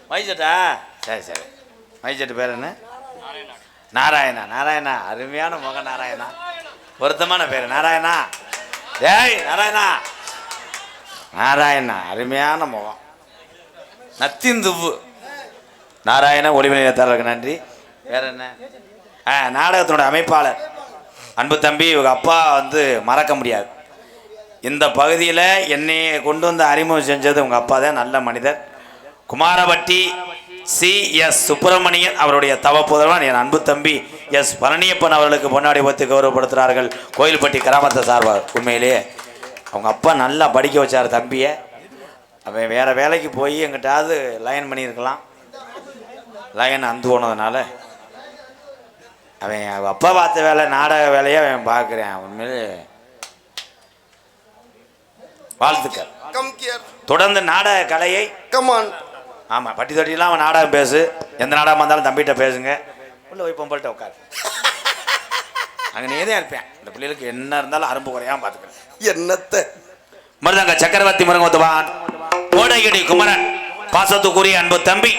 மைசெட்டா? சரி சரி. மைசெட்டு பேர் என்ன? நாராயணா. நாராயணா, அருமையான முகம் நாராயணா. பொருத்தமான பேர் நாராயணா. டேய் நாராயணா, நாராயணா அருமையான முகம், நத்திந்துவு. நாராயண ஒளிமணியத்தாளருக்கு நன்றி. வேற என்ன? நாடகத்தினோட அமைப்பாளர் அன்பு தம்பி. இவங்க அப்பா மறக்க முடியாது. இந்த பகுதியில் என்னையை கொண்டு வந்து அறிமுகம் செஞ்சது உங்கள் அப்பா தான். நல்ல மனிதர். குமாரபட்டி CS சுப்பிரமணியன் அவருடைய தவப்புதல்வன் என் அன்பு தம்பி S பழனியப்பன் அவர்களுக்கு பொன்னாடி வைத்து கௌரவப்படுத்துகிறார்கள் கோயில்பட்டி கிராமத்தை சார்பாக. உண்மையிலேயே அவங்க அப்பா நல்லா படிக்க வச்சார் தம்பியை. அவன் வேறு வேலைக்கு போய் எங்கிட்டாவது லைன் பண்ணியிருக்கலாம். லைன் அந்து போனதுனால அவன் அப்பா பார்த்த வேலை நாடக வேலையை அவன் பார்க்குறேன். உண்மையிலே வாழ்த்துக்கள். தொடர்ந்து நாடக கலையை கமான். ஆமாம், பட்டி தொட்டிலாம் அவன் நாடகம் பேசு. எந்த நாடகம் வந்தாலும் தம்பிகிட்ட பேசுங்க. உள்ள போய் பொம்பல்கிட்ட உட்காரு. அங்கே நீ தான் இருப்பேன். இந்த பிள்ளைகளுக்கு என்ன இருந்தாலும் அரும்பு குறையாம பார்த்துக்கிறேன். என்னத்தை மருதங்க சக்கரவர்த்தி முருங்கத்துவான் கோடையடி குமரன் பாசத்துக்குரிய அன்பு தம்பி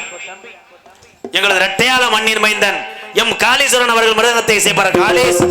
எங்களது இரட்டையால மண்ணீர் மைந்தன் எம் காளீஸ்வரன் அவர்கள் மிருதங்கத்தை இசைப்பார். Kalees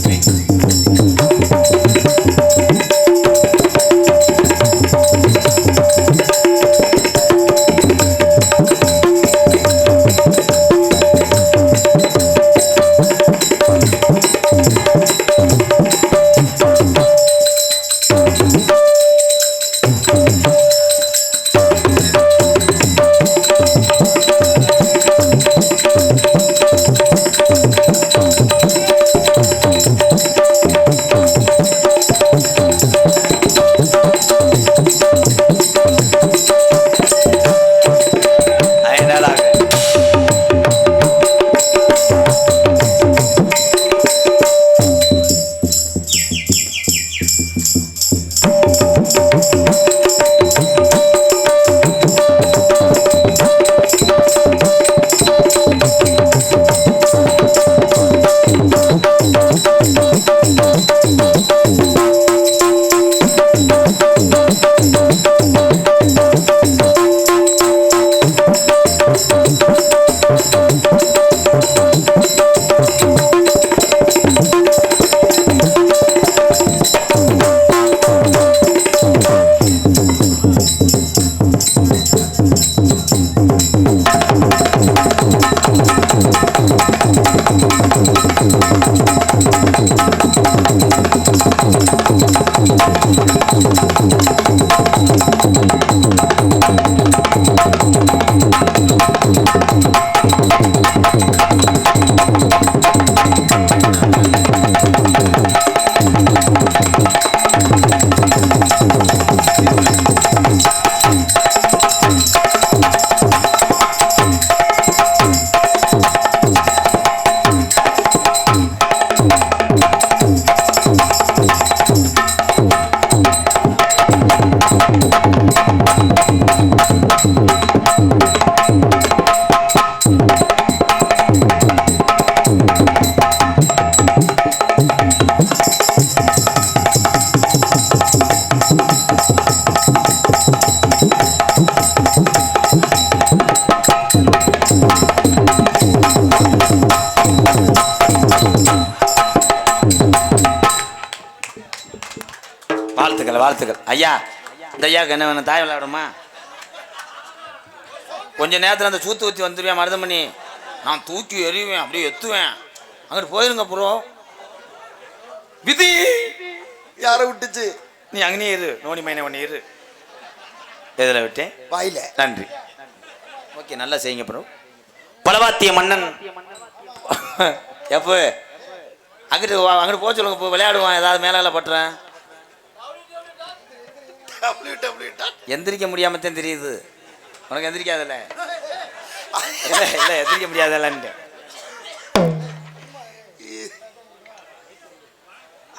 Thank you. வாழ்த்துக்கள் வாழ்த்துக்கள். ஐயா இந்த ஐயாவுக்கு என்ன வேணும்? தாய் விளையாடுமா? கொஞ்ச நேரத்தில் அந்த சூத்து ஊற்றி வந்துடுவேன் மருதமணி. நான் தூக்கி எறிவேன், அப்படியே எத்துவேன். அங்கிட்டு போயிருங்க ப்ரோ. விதி யாரை விட்டுச்சு? நீ அங்கனே இரு. நோனி மைனே ஒன்று இரு. எதில் விட்டேன்? வாயில. நன்றி. ஓகே, நல்லா செய்யுங்க ப்ரோ. பலவாத்திய மன்னன் எப்போ அங்கிட்டு போக சொல்லுங்க. இப்போ விளையாடுவான். ஏதாவது மேலே பட்டுறேன். எந்திரிக்க முடியாமத்தான் தெரியுது உனக்கு. எந்திரிக்காதல்ல? இல்லை இல்லை எந்திரிக்க முடியாதல்லன்ட்டு.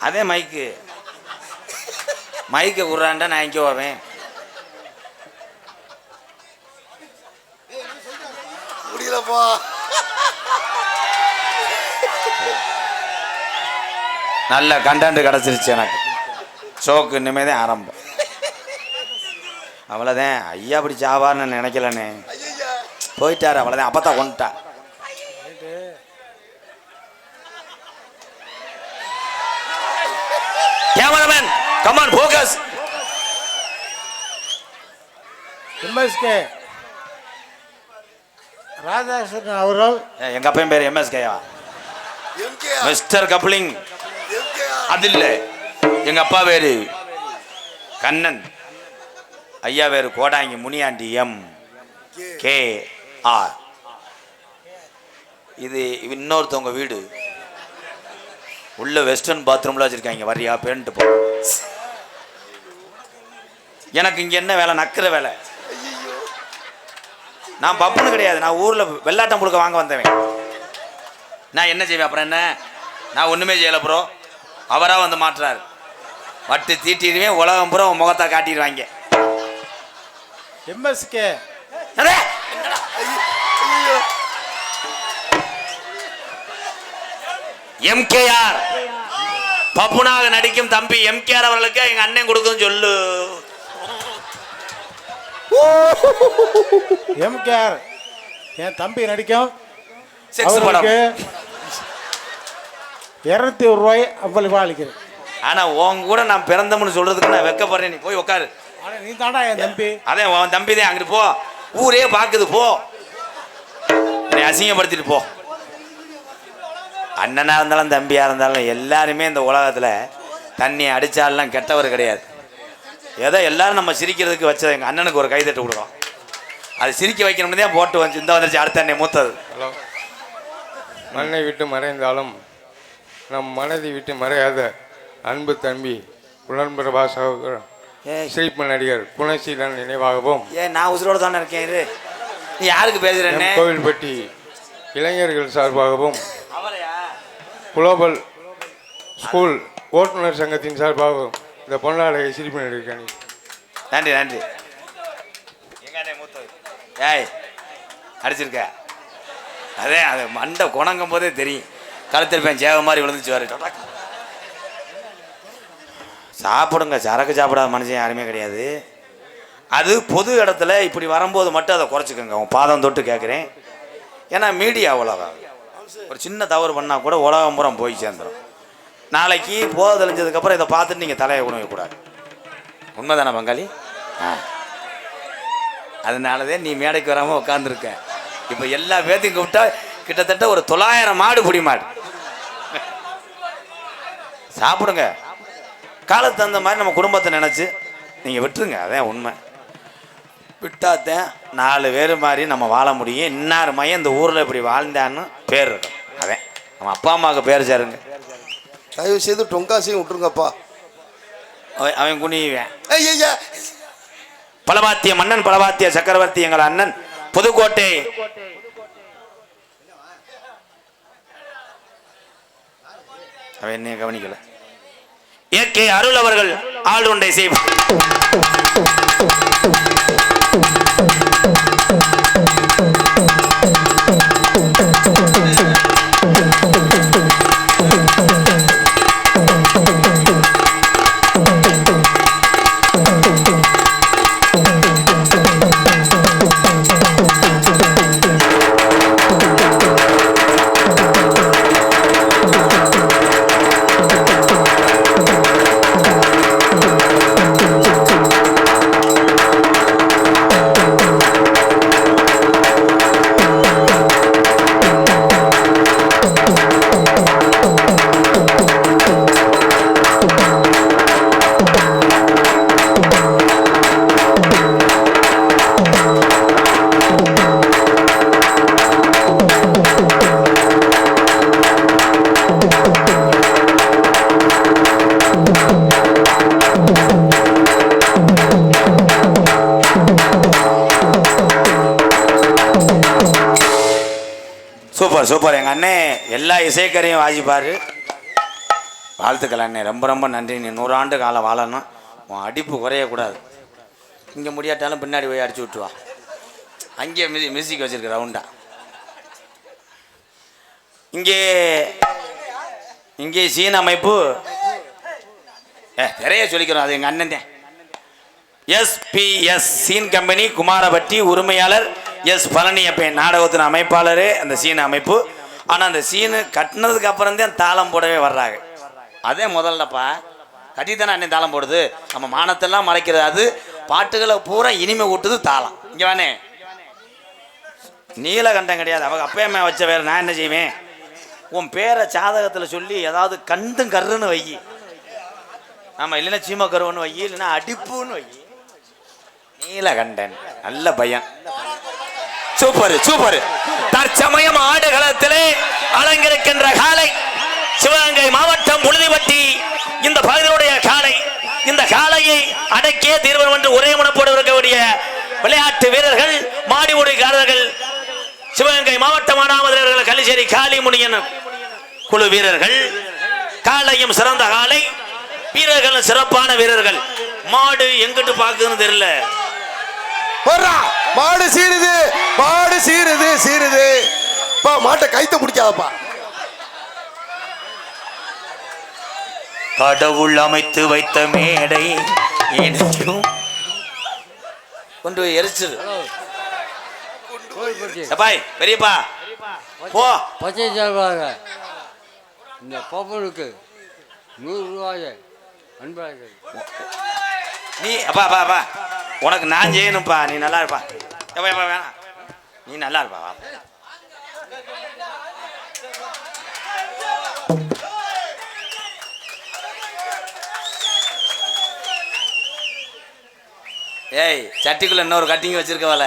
அதே மைக்கு விட்றான்டா. நான் எங்கே போவேன்? முடியலப்பா. நல்ல கண்டென்ட் கிடச்சிருச்சு எனக்கு. ஷோக்கு இனிமே தான் ஆரம்பம். அவ்வளோதான். ஐயா அப்படி சாவார்னு நினைக்கலண்ணே. போயிட்டாரு அவ்வளோதான். அப்போ தான் கொண்டுட்டா. Cameraman come on focus. MSK Radhakrishnan அவர்கள். எங்கள் அப்பையும் பேர் எம்எஸ்கேயா? Mister coupling. அது இல்லை, எங்கள் அப்பா பேர் கண்ணன். ஐயா பேர் கோடாங்கி முனியாண்டி எம் கே ஆர். இது இன்னொருத்தவங்க வீடு. உள்ள வெஸ்டர்ன் பாத்ரூம்ல வச்சிருக்காங்க. வரியா பேன்ட்டு போ. எனக்கு இங்க என்ன வேலை? நக்கிற வேலை. நான் பப்புன்னு கிடையாது. நான் ஊர்ல வெள்ளாட்டம் புழுக்க வாங்க வந்தவன். நான் என்ன செய்வேன்? அப்புறம் என்ன? நான் ஒண்ணுமே செய்யல ப்ரோ. அவரா வந்து மாட்டுறாரு. வட்டு தீட்டிடுவேன். உலகம் பூரா முகத்தை காட்டிடுவாங்க. எம்எஸ்கே எம்கேஆர் பப்புனாக நடிக்கும் தம்பி எம்கேஆர் அவர்களுக்கு எங்க அண்ணன் கொடுக்கும் சொல்லு. எம்கேஆர் என் தம்பி நடிக்கும். செக்ஸ் படம். 200 ரூபாய் அவ்வளவு அளிக்கிறேன். ஆனா உன் கூட நான் பிறந்தம்னு சொல்றதுக்கு நான் வெக்கப்படுறேன். நீ போய் உட்காரு. நீ தாண்டா என் தம்பி. அதே உன் தம்பி தான். அங்கிட்டு போ. ஊரே பாக்குது. போ. நீ அசிங்கப்படுத்திட்டு போ. அண்ணனா இருந்தாலும் தம்பியா இருந்தாலும் எல்லாருமே இந்த உலகத்துல தண்ணி அடிச்சாலாம் கெட்டவர் கிடையாது. ஏதோ எல்லாரும் நம்ம சிரிக்கிறதுக்கு வச்சது. எங்க அண்ணனுக்கு ஒரு கைதட்டு கொடுக்கும். அது சிரிக்க வைக்கணும்னு தான் போட்டு வந்து இந்த வந்துருச்சு. அடுத்த அண்ணன் மூத்தது. ஹலோ. மண்ணை விட்டு மறைந்தாலும் நம் மனதை விட்டு மறையாத அன்பு தம்பி உடன்பிறவா சகோதரன் சிரிப்பு நடிகர் குணசீலன் நினைவாகவும். நான் உசுரோடு தானே இருக்கேன். இது நீ யாருக்கு பேசுறேன்னு? கோவில்பட்டி இளைஞர்கள் சார்பாகவும் குளோபல் ஸ்கூல் ஓட்டுநர் சங்கத்தின் சார்பாகவும் இந்த பொன்னாடையை சிரிப்பு நடிகர். நன்றி நன்றி. ஏய் அடிச்சிருக்க. அதே அது மண்டை குணங்கும் போதே தெரியும். கழுத்திருப்பேன் சேவ மாதிரி விழுந்துச்சு. வர சாப்பிடுங்க. சரக்கு சாப்பிடாத மனுஷன் யாருமே கிடையாது. அது பொது இடத்துல இப்படி வரும்போது மட்டும் அதை குறைச்சிக்கோங்க. உன் பாதம் தொட்டு கேட்குறேன். ஏன்னா மீடியா உலகம் ஒரு சின்ன தவறு பண்ணால் கூட உலகம் பூரா போய் சேர்ந்துடும். நாளைக்கு போத தெளிஞ்சதுக்கப்புறம் இதை பார்த்துட்டு நீங்கள் தலையை உணவக்கூடாது. உண்மைதானே பங்காளி? அதனாலதான் நீ மேடைக்கு வராமல் உட்காந்துருக்க. இப்போ எல்லா பேர்த்தையும் கூப்பிட்டா கிட்டத்தட்ட ஒரு 900 மாடு புடி மாடு. சாப்பிடுங்க. காலத்து தகுந்த மாதிரி நம்ம குடும்பத்தை நினச்சி நீங்கள் விட்டுருங்க. அதான் உண்மை. விட்டாத்தான் 4 பேர் மாதிரி நம்ம வாழ முடியும். இன்னார் மையம் இந்த ஊரில் இப்படி வாழ்ந்தான்னு பேர் இருக்கும். அதே நம்ம அப்பா அம்மாவுக்கு பேர் சேருங்க. தயவு செய்து டொங்காசையும் விட்டுருங்கப்பா. அவன் குனிவேன். ஐயா பலவாத்திய மன்னன் பலவாத்திய சக்கரவர்த்தி எங்கள் அண்ணன் புதுக்கோட்டை அவன் என்ன கவனிக்கல. ஏகே அருள் அவர்கள் ஆளுண்டை செய்வோம். Super super. எங்கள் அண்ணே எல்லா இசைக்கரையும் வாசிப்பார். வாழ்த்துக்கள் அண்ணே, ரொம்ப ரொம்ப நன்றி. நீ 100 ஆண்டு காலம் வாழணும், உன் அடிப்பு குறையக்கூடாது. இங்கே முடியாட்டாலும் பின்னாடி போய் அடிச்சு விட்டுருவா. அங்கேயே மியூசிக் வச்சுருக்க ரவுண்டா. இங்கே சீன அமைப்பு நிறைய சொல்லிக்கிறோம். அது எங்கள் அண்ணன் தான். எஸ்பிஎஸ் சீன் கம்பெனி குமாரபட்டி உரிமையாளர் எஸ் பழனியப்பன் நாடகத்தின் அமைப்பாளரே அந்த சீன அமைப்பு. ஆனால் அந்த சீனு கட்டினதுக்கு அப்புறம் தான் தாளம் போடவே வர்றாங்க. அதே முதல்லப்பா கட்டித்தானே அண்ணன் தாளம் போடுது. நம்ம மானத்தெல்லாம் மறைக்கிறது. அது பாட்டுகளை பூரா இனிமை ஊட்டுது தாளம். இங்கே வானே நீலகண்டம் கிடையாது. அவங்க அப்பா அம்மா வச்ச வேறு நான் என்ன செய்வேன்? உன் பேரை ஜாதகத்தில் சொல்லி ஏதாவது கண்டும் கருன்னு வை. ஆமாம், இல்லைன்னா சீம கருவன்னு வை, இல்லைன்னா அடிப்புன்னு வை. நீலகண்டன் நல்ல பையன். Super super. தற்சமயம் ஆடுகளத்திலே அலங்கரிக்கின்ற காலை சிவகங்கை மாவட்டம் உளுதிப்பட்டி இந்த பகுதியுடைய காலை. இந்த காலையை அடக்கியே தீர்வன் என்று ஒரே முனப்போடு இருக்கக்கூடிய விளையாட்டு வீரர்கள் மாடிமுடிக்காரர்கள் சிவகங்கை மாவட்டம் ஆனாமதுரர்கள் கலிச்சேரி காளிமுனியன் குழு வீரர்கள். காலையும் சிறந்த காலை, வீரர்களும் சிறப்பான வீரர்கள். மாடு எங்கிட்டு பார்க்குன்னு தெரியல. மாடு சீருது, மாடு சீருது சீருது. மாட்டை கைத்த பிடிக்காதப்பா. கடவுள் அமைத்து வைத்த மேடை கொண்டு போய் எரிச்சிரு. பெரியப்பா போ. பச்சை சார்பாக இந்த பாப்பனுக்கு 100 ரூபாய் அன்பாக. நீ அப்பா உனக்கு நான் செய்யணும்ப்பா. நீ நல்லா இருப்பா. வேணாம், நீ நல்லா இருப்பா. ஏய், சட்டிக்குள்ள இன்னொரு கட்டிங் வச்சிருக்கவல.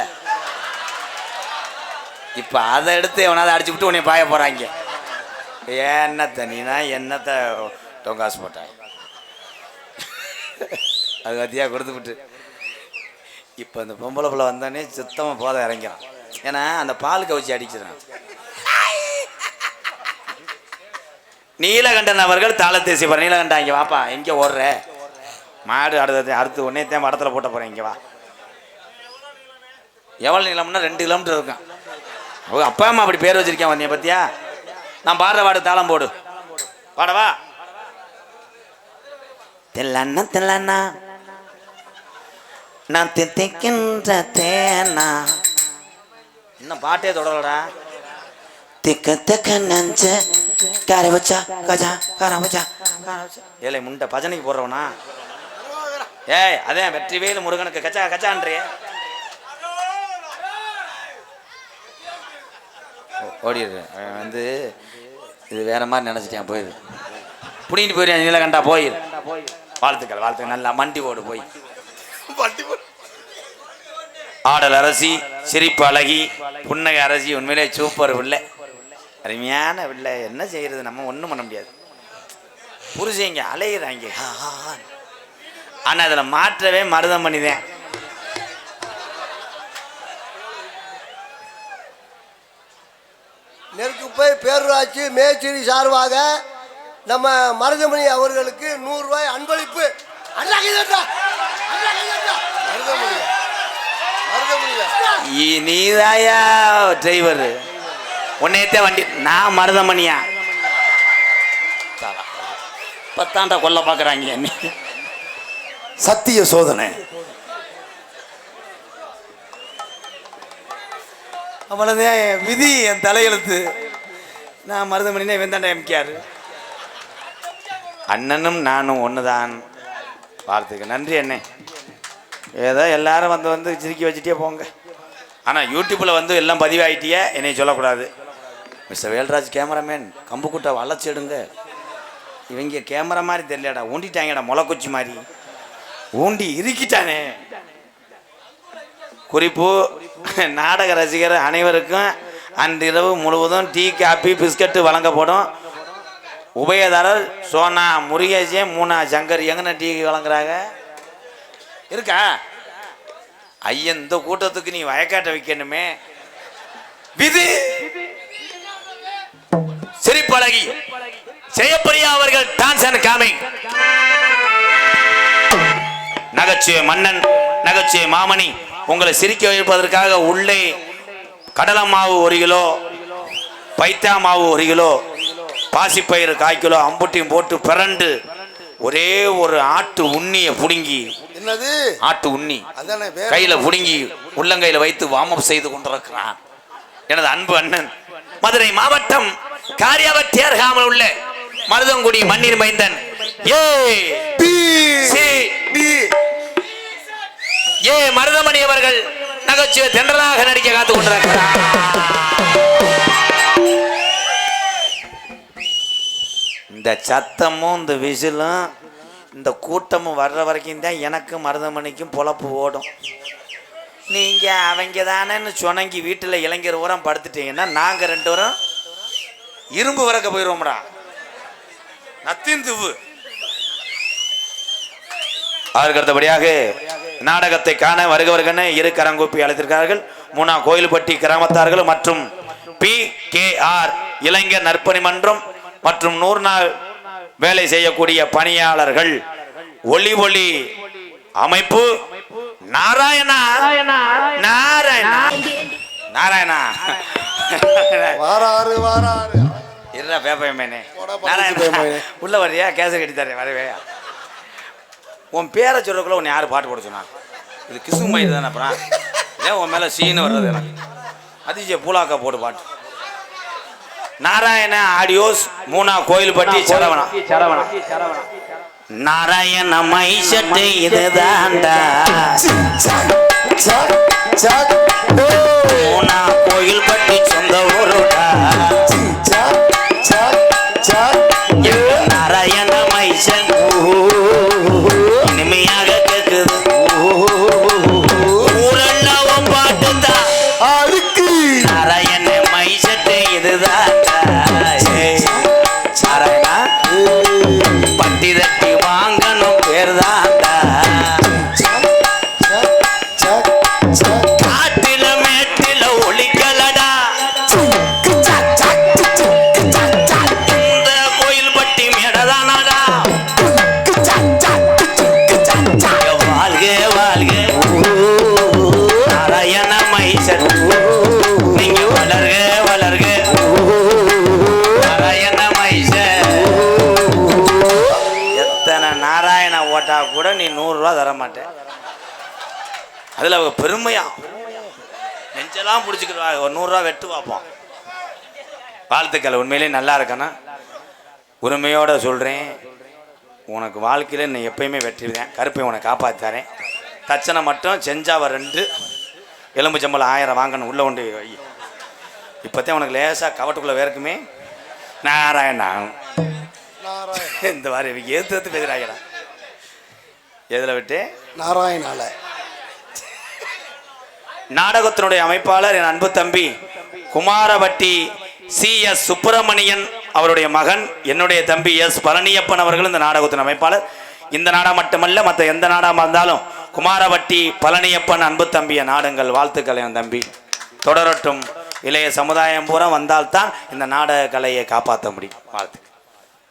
இப்போ அதை எடுத்து எவனாவது அடிச்சு விட்டு உன்னை பாய போறாங்க. என்னத்த நீனா என்னத்த டொங்காசு போட்டாய் அது வத்தியா கொடுத்துவிட்டு. இப்போ இந்த பொம்பளை பிள்ளை வந்தோடனே சுத்தமாக போதை இறங்கிறான். ஏன்னா அந்த பால் கவிச்சி அடிச்சிடான். நீலகண்டன் அவர்கள் தாளத்தை செய்வார். நீலகண்டன் இங்கே வாப்பா. எங்கே ஓடுற? மாடு அடுத்து ஒன்னே மடத்தில் போட்ட போகிறேன். இங்கே வா. எவ்வளோ நீளம்னா 2 கிலோமீட்டர் இருக்கும். அவங்க அப்பா அம்மா அப்படி பேர் வச்சிருக்கேன். வந்தியா பத்தியா? நான் பாடுற பாடு தாளம் போடு. பாடவா? தெல்லண்ணா தெல்லண்ணா நான் திக்கின்ற தேனா. இன்னும் பாட்டே தொடரடா. திக்க திக்க நஞ்ச காரை வச்சா கஜா காரம் வச்சா ஏழை முண்டை பஜனைக்கு போடுறவனா? ஏய், அதே வெற்றிவேலு முருகனுக்கு கச்சா கச்சான்றிய ஓடிடுறேன். வந்து இது வேற மாதிரி நினைச்சிட்டேன். போயிரு, புடிங்கிட்டு போயிரு. நீலகண்டா போயிரு. வாழ்த்துக்கள் வாழ்த்துக்கள். நல்லா மண்டி ஓடு போய். ஆடல் அரசி, சிரிப்பு அழகி, புன்னகை அரசி. உண்மையிலே சூப்பர் பிள்ளை, அருமையான பிள்ளை. என்ன செய்யறது, நம்ம ஒன்றும் பண்ண முடியாது. புருஷங்க அலையிறாங்க. ஆனால் அதில் மாற்றவே மருதம் பண்ணிதேன். நெருக்குப்பை பேரூராட்சி மேச்சேரி சார்பாக நம்ம மருதமணி அவர்களுக்கு 100 ரூபாய் அன்பளிப்பு. நீதாயா டிரைவர்? உன்னையத்தே வண்டி. நான் மருதமணியா? 10 கொல்ல பார்க்குறாங்க. சத்திய சோதனை. அவ்வளோதான் விதி, என் தலையெழுத்து. நான் மருதமணினே வெந்தாண்டா எம்கேஆர். அண்ணனும் நானும் ஒன்றுதான். வாழ்த்துக்கு நன்றி அண்ணே. ஏதோ எல்லாரும் வந்து சிரிக்கி வச்சுட்டே போங்க. ஆனால் யூடியூப்பில் வந்து எல்லாம் பதிவாயிட்டியே, என்னை சொல்லக்கூடாது. மிஸ்டர் வேல்ராஜ் கேமராமேன் கம்பு கூட்ட வளர்ச்சி எடுங்க. இவங்க கேமரா மாதிரி தெரியலடா, ஊண்டிட்டாங்கடா முளைக்குச்சி மாதிரி. ஊண்டி இருக்கிட்டானே. குறிப்பு, நாடக ரசிகர் அனைவருக்கும் அன்றிரவு முழுவதும் டீ காபி பிஸ்கட்டு வழங்கப்படும். உபயதாரர் சோனா முருகேசே மூனா சங்கர். எங்கன டீ வழங்குறாங்க இருக்கா? ஐயன், இந்த கூட்டத்துக்கு நீ வயக்காட்ட வைக்கணுமே. விதி சிரிப்பழகி ஜெயப்பிரியா அவர்கள் டான்ஸ் அண்ட் காமிங். நகைச்சுவை மன்னன், நகைச்சுவை மாமணி உங்களை சிரிக்க வைப்பதற்காக உள்ளே கடலை மாவு 1 கிலோ, பைத்தா மாவு 1 கிலோ, பாசிப்பயிறு 1/4 கிலோ அம்புட்டியும் போட்டு பிறண்டு ஒரே ஒரு ஆட்டு உண்ணியை புடுங்கி, என்னது ஆட்டு உண்ணி அதானே கையில புடுங்கி உள்ளங்கையில வைத்து வாமப் செய்து கொண்டிருக்கிறான் எனது அன்பு அண்ணன், மதுரை மாவட்டம் காரியாவட்டி அருகாமல் உள்ள மருதங்குடி மண்ணீர் மைந்தன் மருதமணி அவர்கள் நகைச்சுவை தென்றலாக நடிக்க காத்துக் கொண்டிருக்கிறார். இந்த சத்தமும் இந்த விசிலும் இந்த கூட்டமும் வர்ற வரைக்கும் தான் எனக்கும் மருதமணிக்கும் பொழப்பு ஓடும். நீங்க அவங்க தானேன்னு சொன்னங்கி வீட்டில் இளைஞர் ஊரம் படுத்துட்டீங்கன்னா நாங்க 2 பேரும் இரும்பு வரக்க போயிடுவோம்டா. நத்திந்துவு அதற்கு அடுத்தபடியாக நாடகத்தை காண வருகவர்கன இரு கரங்கூப்பி அழைத்திருக்கிறார்கள். மூணா கோயில்பட்டி கிராமத்தார்கள் மற்றும் PKR இளைஞர் நற்பணி மன்றம் மற்றும் 100 நாள் வேலை செய்யக்கூடிய பணியாளர்கள். ஒளி ஒளி அமைப்பு நாராயணா நாராயணா நாராயணா வாராரு வாராரு இருடா பேப்பையமேனே நாராயணா. உள்ள வர்றியா? கேச கட்டி தரேன் வரவே. உன் பேரை சொல்றதுக்குள்ள உன்னை யாரு பாட்டு போட சொன்னா? இது கிசும் மயிறு தானே. அப்புறம் ஏன் உன் மேல சீனு வர்றது? எனக்கு அதிசய பூலாக்கா போட்டு பாட்டு. நாராயண ஆடியோஸ் மூணா கோயில்பட்டி சரவணா. நாராயண மைசட்டு இதுதான்டா மூணா கோயில்பட்டி சொந்த ஊருடா. நாராயண மைசன் இனிமையாக கேக்குது. ஊரெல்லாம் பாட்டுதான் நாராயண மைசட்டு இதுதான். பட்டி தட்டி வாங்கணும் பேர்தான்டா. காட்டில மேட்டில ஒளிக்கலடா. இந்த கோயில் பட்டி மேடதானடா. வாழ்க வாழ்க நாராயண மைசன் நீங்க வளர்க வளர்க நாராயண மைசன். எத்தனை நாராயண ஓட்டா கூட நீ 100 ரூபா தர மாட்டேன். அதுல அவங்க பெருமையா நெஞ்செல்லாம் பிடிச்சிக்கிடுவாங்க. ஒரு 100 ரூபா வெட்டு பார்ப்போம். வாழ்த்துக்கள். உண்மையிலே நல்லா இருக்கேன்னா உரிமையோட சொல்றேன். உனக்கு வாழ்க்கையில் நீ எப்பயுமே வெற்றிடுவேன். கருப்பை உனக்கு காப்பாற்றாரேன். தச்சனை மட்டும் செஞ்சாவ 2 எலும்பு சம்பளம் 1000 வாங்கணும். உள்ள கொண்டு வை. இப்போத்தான் உனக்கு லேசாக கவட்டுக்குள்ளே வேர்க்குமே. நாராயணா இந்த மாதிரி இவங்க ஏற்று பேசுகிறாங்கடா. எதில் விட்டு நாராயணால நாடகத்தினுடைய அமைப்பாளர் என் அன்பு தம்பி குமாரவட்டி CS சுப்பிரமணியன் அவருடைய மகன் என்னுடைய தம்பி S பழனியப்பன் அவர்கள் இந்த நாடகத்தின் அமைப்பாளர். இந்த நாடகம் மட்டுமல்ல, மற்ற எந்த நாடகமாக இருந்தாலும் குமாரவட்டி பழனியப்பன் அன்பு தம்பிய நாடுங்கள். வாழ்த்துக்கள் என் தம்பி. தொடரட்டும். இளைய சமுதாயம் பூரா வந்தால்தான் இந்த நாடக கலையை காப்பாற்ற முடியும். வாழ்த்து.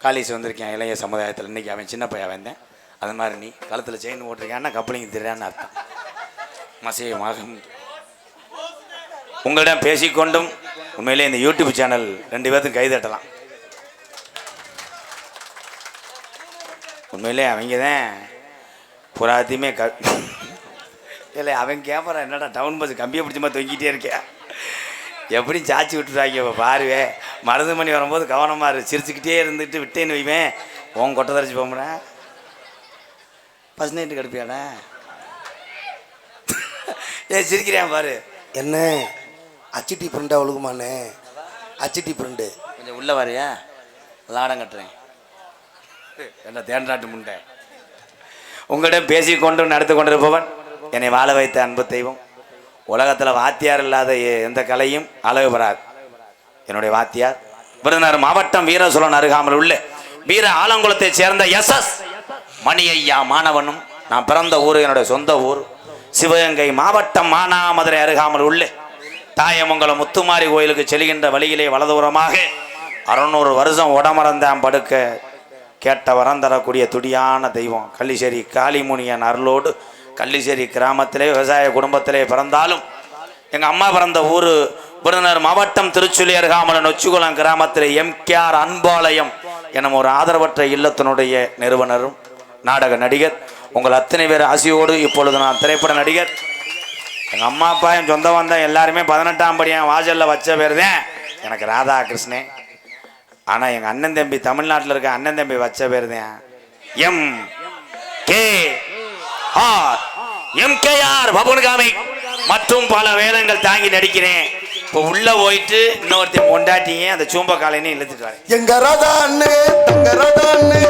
காலேஜ் வந்திருக்கேன் இளைய சமுதாயத்தில். இன்னைக்கு அவன் சின்ன பையன் வந்தேன். அது மாதிரி நீ கழுத்தில் செயின் போட்டிருக்கான்னா கப்பலிங்க தெரியான்னு அர்த்தம். மசியமாக உங்களிடம் பேசிக்கொண்டும் உண்மையிலே இந்த யூடியூப் சேனல் 2 பேர்த்தும் கைதட்டலாம். உண்மையிலே அவங்க தான் புறாத்தையுமே இல்லை அவன் கேட்பறான். என்னடா டவுன் பஸ் கம்பியை பிடிச்சமா தொங்கிட்டே இருக்கேன் எப்படி சாச்சி விட்டுறாங்க. இப்போ பாருவே மருதமணி வரும்போது கவனமாக இரு. சிரிச்சுக்கிட்டே இருந்துட்டு விட்டேன்னு வைவேன் உன் கொட்டை தரைச்சி போகிறேன். ஃபஸ்ட் நைட்டு கடுப்பியாடா சிரிக்கிறேன் பாரு. என்ன அச்சிட்டி பிரிண்டா ஒழுகுமானே? அச்சிட்டி பிரிண்டு கொஞ்சம் உள்ள வரையா லாடம் கட்டுறேன். என்ன தேண்டாட்டு முண்டை. உங்களிடம் பேசிக்கொண்டும் நடத்து கொண்டிருப்பவன் என்னை வாழ வைத்த அன்பு தெய்வம். உலகத்தில் வாத்தியார் இல்லாத எந்த கலையும் அழகு பெறாது. என்னுடைய வாத்தியார் விருதுநகர் மாவட்டம் வீரசோழன் அருகாமல் உள்ள வீர ஆலங்குளத்தை சேர்ந்த SS மணி ஐயா மாணவனும். நான் பிறந்த ஊர் என்னுடைய சொந்த ஊர் சிவகங்கை மாவட்டம் மானாமதுரை அருகாமல் உள்ள தாயமங்கலம் முத்துமாரி கோயிலுக்கு செல்கின்ற வழியிலே வலதுபுறமாக 600 வருஷம் உடமறந்தான் படுக்க கேட்ட வரம் தரக்கூடிய துடியான தெய்வம் கள்ளிச்சேரி காளிமுனியன் அருளோடு கள்ளிச்சேரி கிராமத்திலே விவசாய குடும்பத்திலே பிறந்தாலும் எங்கள் அம்மா பிறந்த ஊர் விருதுநகர் மாவட்டம் திருச்சுழி அருகாமல நொச்சிகுளம் கிராமத்தில் எம்கேஆர் அன்பாலயம் எனும் ஒரு ஆதரவற்ற இல்லத்தினுடைய நிறுவனரும் நாடக நடிகர் உங்கள் அத்தனை பேர் ஆசையோடு இப்பொழுது நான் திரைப்பட நடிகர். எங்கள் அம்மா அப்பா என் சொந்த வந்த எல்லாருமே 18ஆம் படியான் வாசலில் வச்ச பேர் தான் எனக்கு ராதாகிருஷ்ணன். ஆனால் எங்கள் அண்ணன் தம்பி தமிழ்நாட்டில் இருக்க அண்ணன் தம்பி வச்ச பேர் தான் எம்கேஆர் பபுன்காமி மற்றும் பல வேதங்கள் தாங்கி நடிக்கிறேன். இப்போ உள்ள போயிட்டு இன்னொருத்தையும் கொண்டாட்டிங்க அந்த சூம்ப காலைன்னு இழுத்துட்டு வரேன். எங்க ராதா அண்ணே தங்க ராதா அண்ணே